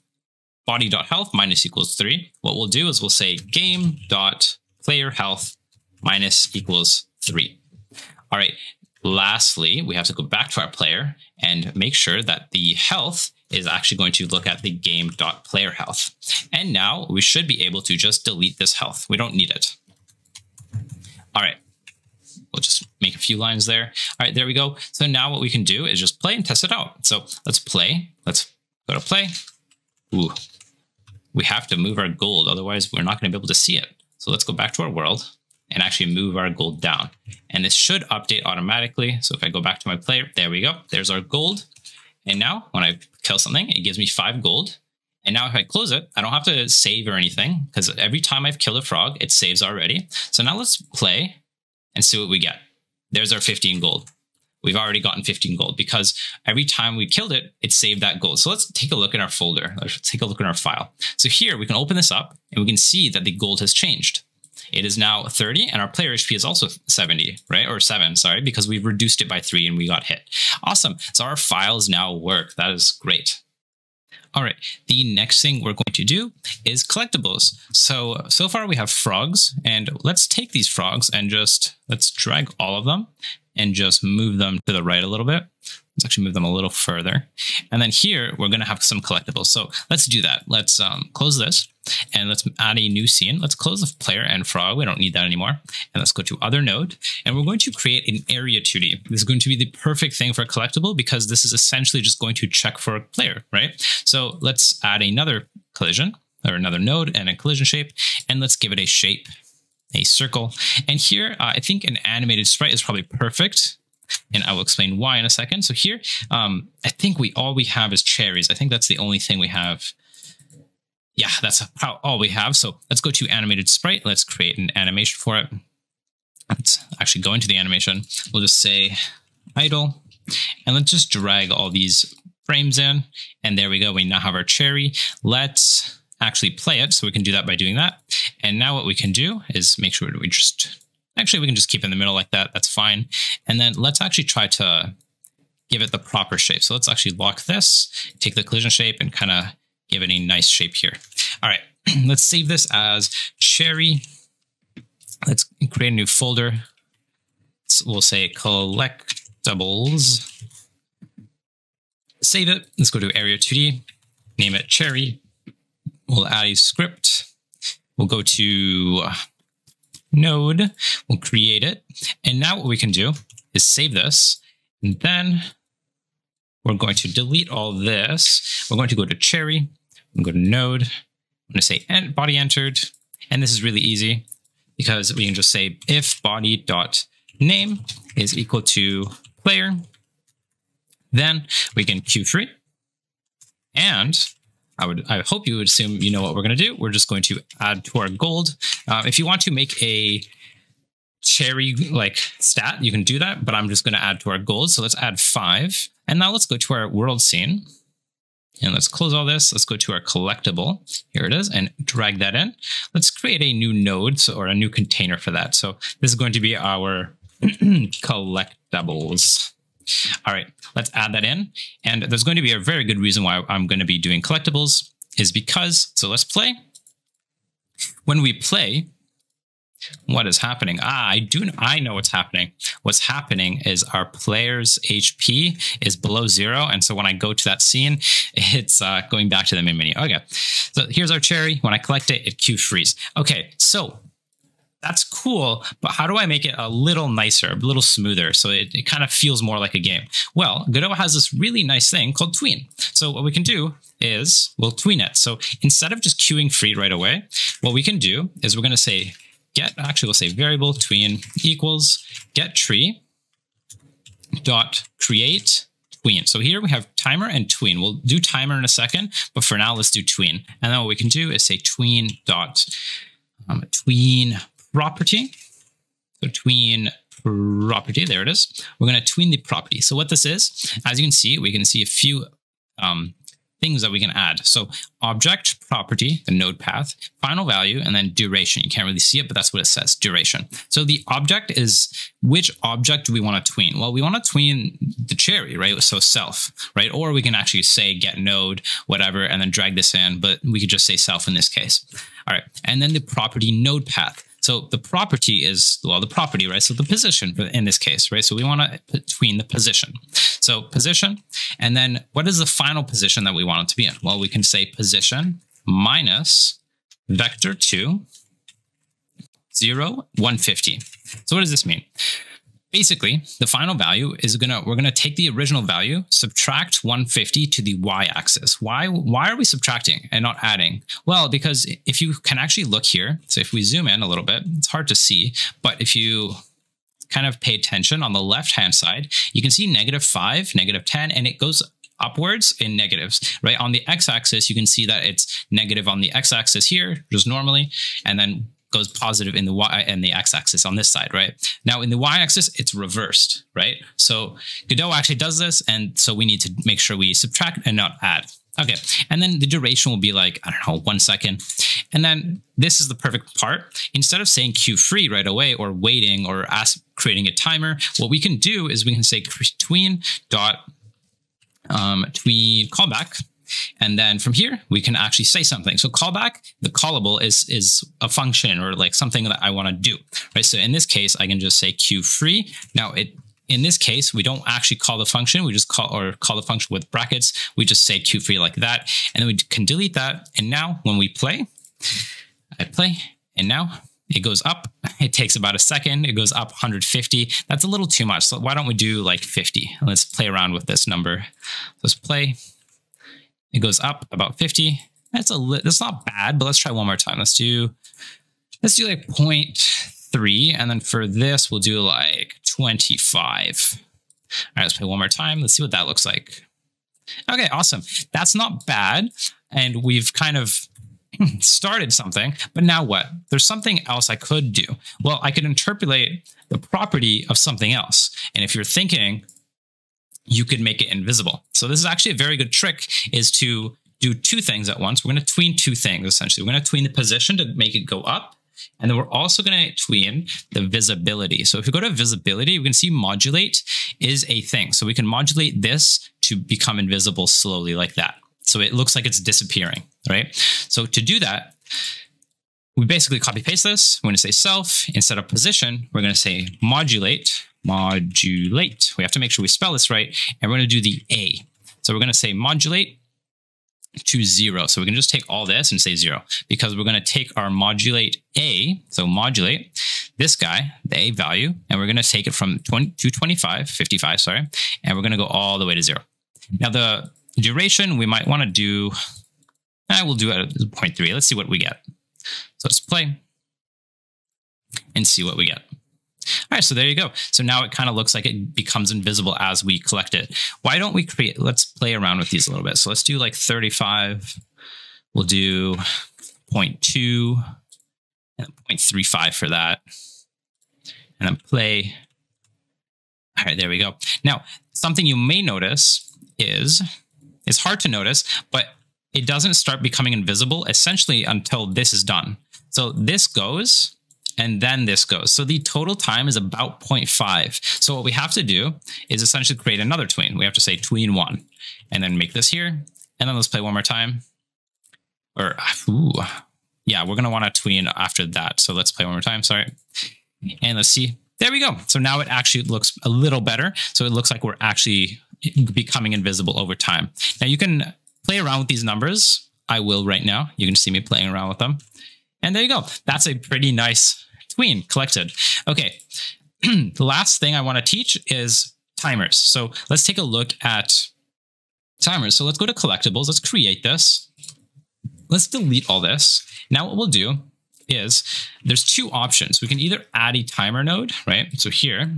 body.health minus equals 3, what we'll do is we'll say game.playerHealth minus equals 3. All right, lastly, we have to go back to our player and make sure that the health is actually going to look at the game.playerHealth. And now we should be able to just delete this health. We don't need it. All right, we'll just make a few lines there. All right, there we go. So now what we can do is just play and test it out. So let's play. Let's go to play. Ooh, we have to move our gold, otherwise we're not going to be able to see it. So let's go back to our world and actually move our gold down. And this should update automatically. So if I go back to my player, there we go. There's our gold. And now when I kill something, it gives me 5 gold. And now if I close it, I don't have to save or anything because every time I've killed a frog, it saves already. So now let's play and see what we get. There's our 15 gold. We've already gotten 15 gold because every time we killed it, it saved that gold. So let's take a look in our folder. Let's take a look in our file. So here we can open this up and we can see that the gold has changed. It is now 30 and our player HP is also 70, right? Or 7, sorry, because we've reduced it by 3 and we got hit. Awesome. So our files now work. That is great. All right, the next thing we're going to do is collectibles. So far we have frogs, and let's take these frogs and let's drag all of them and just move them to the right a little bit. Let's actually move them a little further. And then here, we're gonna have some collectibles. So let's do that. Let's close this and let's add a new scene. Let's close the player and frog. We don't need that anymore. And let's go to other node. And we're going to create an area 2D. This is going to be the perfect thing for a collectible because this is essentially just going to check for a player, right? So let's add another collision or another node and a collision shape. And let's give it a shape, a circle. And here, I think an animated sprite is probably perfect. And I will explain why in a second. So here, I think all we have is cherries. I think that's the only thing we have. Yeah, that's all we have. So let's go to animated sprite. Let's create an animation for it. Let's actually go into the animation. We'll just say idle, and let's just drag all these frames in. And there we go. We now have our cherry. Let's actually play it. So we can do that by doing that. And now what we can do is make sure we can just keep it in the middle like that. That's fine. And then let's actually try to give it the proper shape. So let's actually lock this, take the collision shape and kind of give it a nice shape here. All right, let's save this as cherry. Let's create a new folder. We'll say collectibles. Save it. Let's go to area 2D, name it cherry. We'll add a script. We'll go to node, we'll create it. And now what we can do is save this. And then we're going to delete all this. We're going to go to cherry, we'll go to node. I'm going to say body entered. And this is really easy because we can just say if body.name is equal to player, then we can Q3. And I hope you would assume you know what we're going to do. We're just going to add to our gold. If you want to make a cherry like stat, you can do that, but I'm just going to add to our gold. So let's add 5. And now let's go to our world scene. And let's close all this. Let's go to our collectible. Here it is, and drag that in. Let's create a new node or a new container for that. So this is going to be our collectibles. All right, let's add that in. And there's going to be a very good reason why I'm going to be doing collectibles is because, so let's play. When we play, what is happening? I know what's happening. What's happening is our player's HP is below 0. And so when I go to that scene, it's going back to the main menu. Okay, so here's our cherry. When I collect it, it Q freeze. Okay, so that's cool, but how do I make it a little nicer, a little smoother, so it kind of feels more like a game? Well, Godot has this really nice thing called tween. So what we can do is we'll tween it. So instead of just queuing free right away, what we can do is we're going to say we'll say variable tween equals get tree dot create tween. So here we have timer and tween. We'll do timer in a second, but for now, let's do tween. And then what we can do is say tween dot tween property. So tween property, there it is. We're going to tween the property. So what this is, as you can see, we can see a few things that we can add. So object property, the node path, final value, and then duration. You can't really see it, but that's what it says, duration. So the object is, which object do we want to tween? Well, we want to tween the cherry, right? So self, right? Or we can actually say get node, whatever, and then drag this in, but we could just say self in this case. All right. And then the property node path. So the property is, well, the property, right? So the position in this case, right? So we want to tween the position. So position, and then what is the final position that we want it to be in? Well, we can say position minus vector 2, 0, 150. So what does this mean? Basically, the final value is we're gonna take the original value, subtract 150 to the y-axis. Why are we subtracting and not adding? Well, because if you can actually look here, so if we zoom in a little bit, it's hard to see, but if you kind of pay attention on the left-hand side, you can see -5, -10, and it goes upwards in negatives, right? On the x-axis, you can see that it's negative on the x-axis here, just normally, and then goes positive in the y and the x-axis on this side, right? Now in the y-axis, it's reversed, right? So Godot actually does this, and so we need to make sure we subtract and not add. Okay, and then the duration will be like, I don't know, 1 second. And then this is the perfect part. Instead of saying queue free right away or waiting or creating a timer, what we can do is we can say tween callback. And then from here, we can actually say something. So callback, the callable is a function or like something that I want to do, right? So in this case, I can just say queue free. Now in this case, we don't actually call the function. We just call the function with brackets. We just say queue free like that. And then we can delete that. And now when we play, I play, and now it goes up. It takes about a second. It goes up 150. That's a little too much. So why don't we do like 50? Let's play around with this number. Let's play. It goes up about 50. That's not bad, but let's try one more time. Let's do like 0.3, and then for this we'll do like 25. All right, let's play one more time. Let's see what that looks like. Okay, awesome. That's not bad, and we've kind of started something, but now what? There's something else I could do. Well, I could interpolate the property of something else, and if you're thinking, you could make it invisible. So this is actually a very good trick, is to do two things at once. We're going to tween two things, essentially. We're going to tween the position to make it go up, and then we're also going to tween the visibility. So if you go to visibility, we can see modulate is a thing. So we can modulate this to become invisible slowly like that. So it looks like it's disappearing, right? So to do that, we basically copy paste this. We're going to say self. Instead of position, we're going to say modulate. Modulate. We have to make sure we spell this right. And we're going to do the A. So we're going to say modulate to 0. So we can just take all this and say 0, because we're going to take our modulate A. So modulate this guy, the A value, and we're going to take it from 55, sorry. And we're going to go all the way to 0. Now the duration, we might want to do, we'll do it at 0.3. Let's see what we get. So let's play and see what we get. All right, so there you go. So now it kind of looks like it becomes invisible as we collect it. Why don't we create, let's play around with these a little bit. So let's do like 35. We'll do 0.2 and 0.35 for that. And then play. All right, there we go. Now, something you may notice is, it's hard to notice, but it doesn't start becoming invisible essentially until this is done. So this goes, and then this goes. So the total time is about 0.5. So what we have to do is essentially create another tween. We have to say tween 1, and then make this here. And then let's play one more time. Or, yeah, we're going to want to tween after that. So let's play one more time, sorry. And let's see. There we go. So now it actually looks a little better. So it looks like we're actually becoming invisible over time. Now you can play around with these numbers. I will right now. You can see me playing around with them. And there you go. That's a pretty nice tween collected. Okay. The last thing I want to teach is timers. So let's take a look at timers. So let's go to collectibles. Let's create this. Let's delete all this. Now what we'll do is there's two options. We can either add a timer node, right? So here,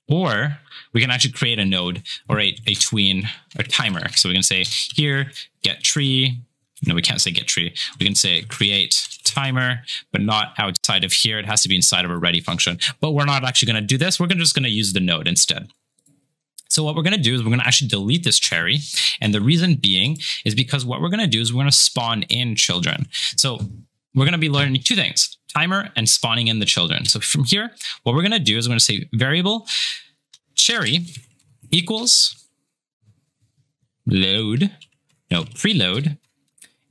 or we can actually create a node or a tween or timer. So we can say here, get tree No, we can't say get tree. We can say create timer, but not outside of here. It has to be inside of a ready function. But we're not actually going to do this. We're just going to use the node instead. So what we're going to do is we're going to actually delete this cherry. And the reason being is because what we're going to do is we're going to spawn in children. So we're going to be learning two things, timer and spawning in the children. So from here, what we're going to do is we're going to say variable cherry equals load, no, preload.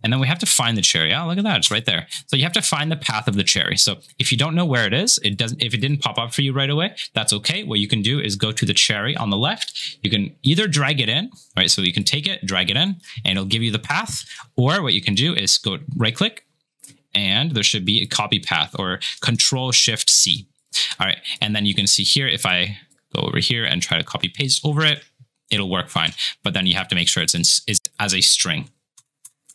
And then we have to find the cherry. Oh, look at that. It's right there. So you have to find the path of the cherry. So if you don't know where it is, if it didn't pop up for you right away, that's okay. What you can do is go to the cherry on the left. You can either drag it in, right? So you can take it, drag it in, and it'll give you the path. Or what you can do is go right click, and there should be a copy path or Control-Shift-C. All right. And then you can see here, if I go over here and try to copy paste over it, it'll work fine. But then you have to make sure it's as a string.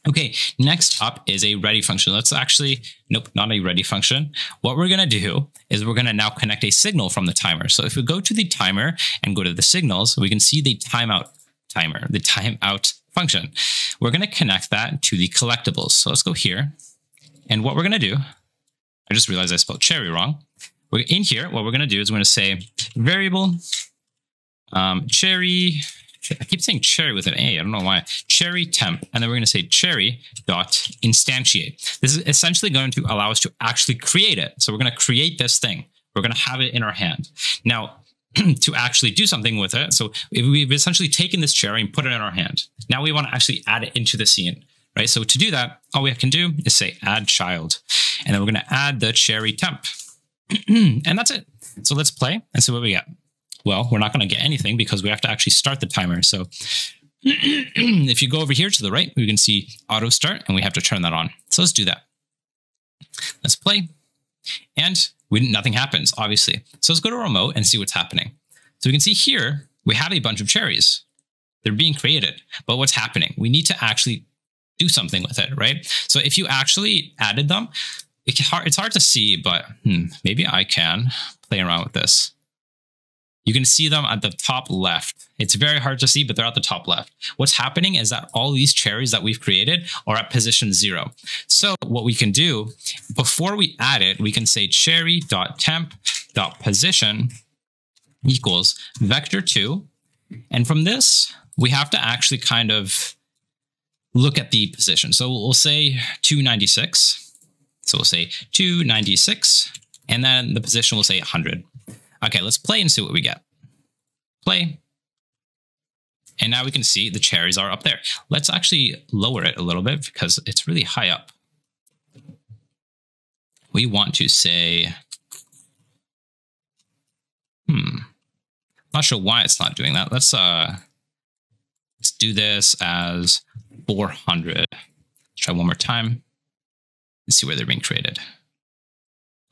Okay, next up is a ready function. Let's actually, nope, not a ready function. What we're gonna do is we're gonna now connect a signal from the timer. So if we go to the timer and go to the signals, we can see the timeout timer, the timeout function. We're gonna connect that to the collectibles. So let's go here. And what we're gonna do, I just realized I spelled cherry wrong. We're in here, what we're gonna do is we're gonna say variable cherry, I keep saying cherry with an A. I don't know why. Cherry temp. And then we're going to say cherry dot instantiate. This is essentially going to allow us to actually create it. So we're going to create this thing. We're going to have it in our hand. Now, to actually do something with it. So we've essentially taken this cherry and put it in our hand. Now we want to actually add it into the scene, right? So to do that, all we can do is say add child. And then we're going to add the cherry temp. And that's it. So let's play and see what we get. Well, we're not going to get anything because we have to actually start the timer. So if you go over here to the right, we can see auto start and we have to turn that on. So let's do that. Let's play. And nothing happens, obviously. So let's go to remote and see what's happening. So we can see here, we have a bunch of cherries. They're being created. But what's happening? We need to actually do something with it, right? So if you actually added them, it's hard to see, but maybe I can play around with this. You can see them at the top left. It's very hard to see, but they're at the top left. What's happening is that all these cherries that we've created are at position 0. So what we can do, before we add it, we can say cherry.temp.position equals vector2. And from this, we have to actually kind of look at the position. So we'll say 296. So we'll say 296, and then the position will say 100. Okay, let's play and see what we get. Play. And now we can see the cherries are up there. Let's actually lower it a little bit because it's really high up. We want to say, not sure why it's not doing that. Let's do this as 400. Let's try one more time. Let's see where they're being created.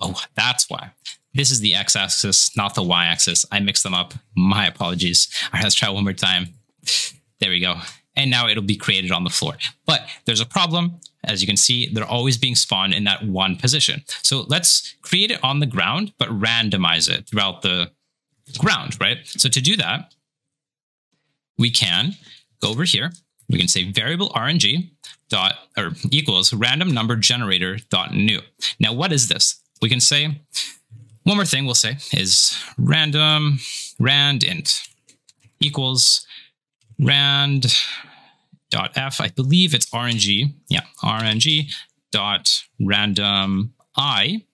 Oh, that's why. This is the x-axis, not the y-axis. I mixed them up. My apologies. All right, let's try one more time. There we go. And now it'll be created on the floor. But there's a problem. As you can see, they're always being spawned in that one position. So let's create it on the ground, but randomize it throughout the ground, right? So to do that, we can go over here. We can say variable RNG equals random number generator dot new. Now, what is this? We can say, one more thing we'll say is random rand int equals rand dot f. I believe it's RNG. Yeah, RNG dot random I.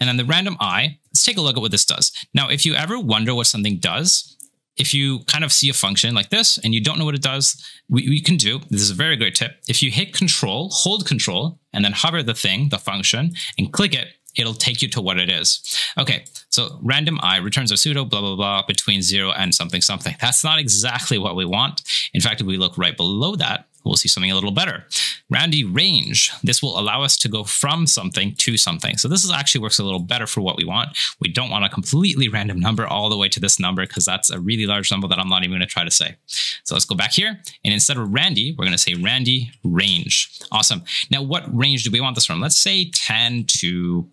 And then the random I, let's take a look at what this does. Now, if you ever wonder what something does, if you kind of see a function like this and you don't know what it does, we can do, this is a very great tip. If you hit control, hold control, and then hover the thing, the function, and click it, it'll take you to what it is. Okay, so random I returns a pseudo blah, blah, blah between 0 and something, something. That's not exactly what we want. In fact, if we look right below that, we'll see something a little better. Randy range. This will allow us to go from something to something. So this is actually works a little better for what we want. We don't want a completely random number all the way to this number because that's a really large number that I'm not even going to try to say. So let's go back here. And instead of Randy, we're going to say Randy range. Awesome. Now, what range do we want this from? Let's say 10 to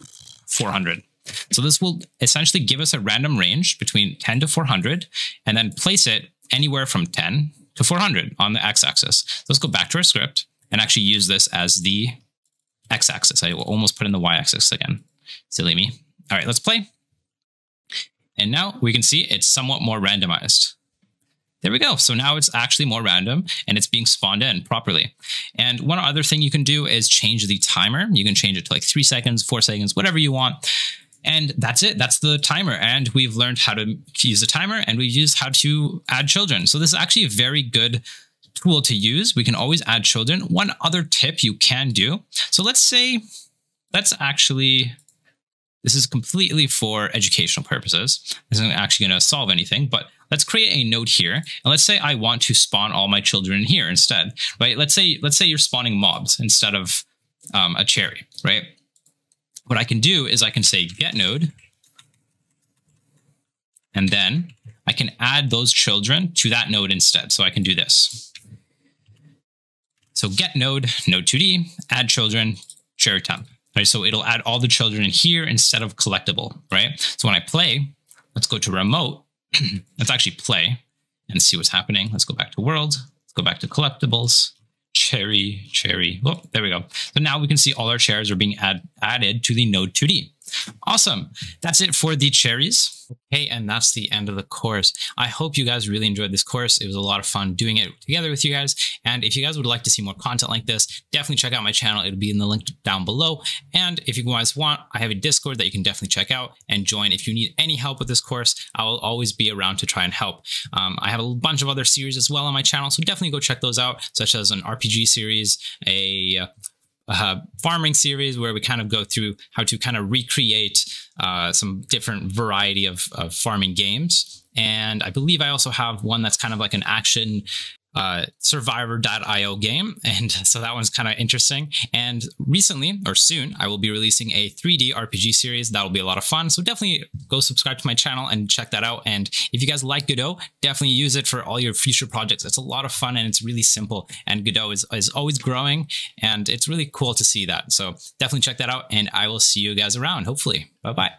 400. So this will essentially give us a random range between 10 to 400 and then place it anywhere from 10 to 400 on the x-axis. So let's go back to our script and actually use this as the x-axis. I will almost put in the y-axis again. Silly me. All right, let's play. And now we can see it's somewhat more randomized. There we go. So now it's actually more random and it's being spawned in properly. And one other thing you can do is change the timer. You can change it to like 3 seconds, 4 seconds, whatever you want. And that's it. That's the timer. And we've learned how to use the timer, and we've used how to add children. So this is actually a very good tool to use. We can always add children. One other tip you can do. So this is completely for educational purposes. This isn't actually going to solve anything, but let's create a node here. And let's say I want to spawn all my children here instead, right? Let's say you're spawning mobs instead of a cherry, right? What I can do is I can say get node, and then I can add those children to that node instead. So I can do this. So get node, node2d, add children, cherry temp. Right, so it'll add all the children in here instead of collectible, right? So when I play, let's go to remote. Let's actually play and see what's happening. Let's go back to world. Let's go back to collectibles. Cherry. Oh, there we go. So now we can see all our cherries are being added to the node 2D. Awesome. That's it for the cherries. Okay, and that's the end of the course. I hope you guys really enjoyed this course. It was a lot of fun doing it together with you guys. And if you guys would like to see more content like this, definitely check out my channel. It'll be in the link down below. And if you guys want, I have a Discord that you can definitely check out and join. If you need any help with this course, I will always be around to try and help. I have a bunch of other series as well on my channel, so definitely go check those out, such as an RPG series, a farming series where we kind of go through how to kind of recreate some different variety of farming games. And I believe I also have one that's kind of like an action survivor.io game. And so that one's kind of interesting. And recently, or soon, I will be releasing a 3D RPG series. That'll be a lot of fun. So definitely go subscribe to my channel and check that out. And if you guys like Godot, definitely use it for all your future projects. It's a lot of fun and it's really simple. And Godot is always growing, and it's really cool to see that. So definitely check that out, and I will see you guys around, hopefully. Bye-bye.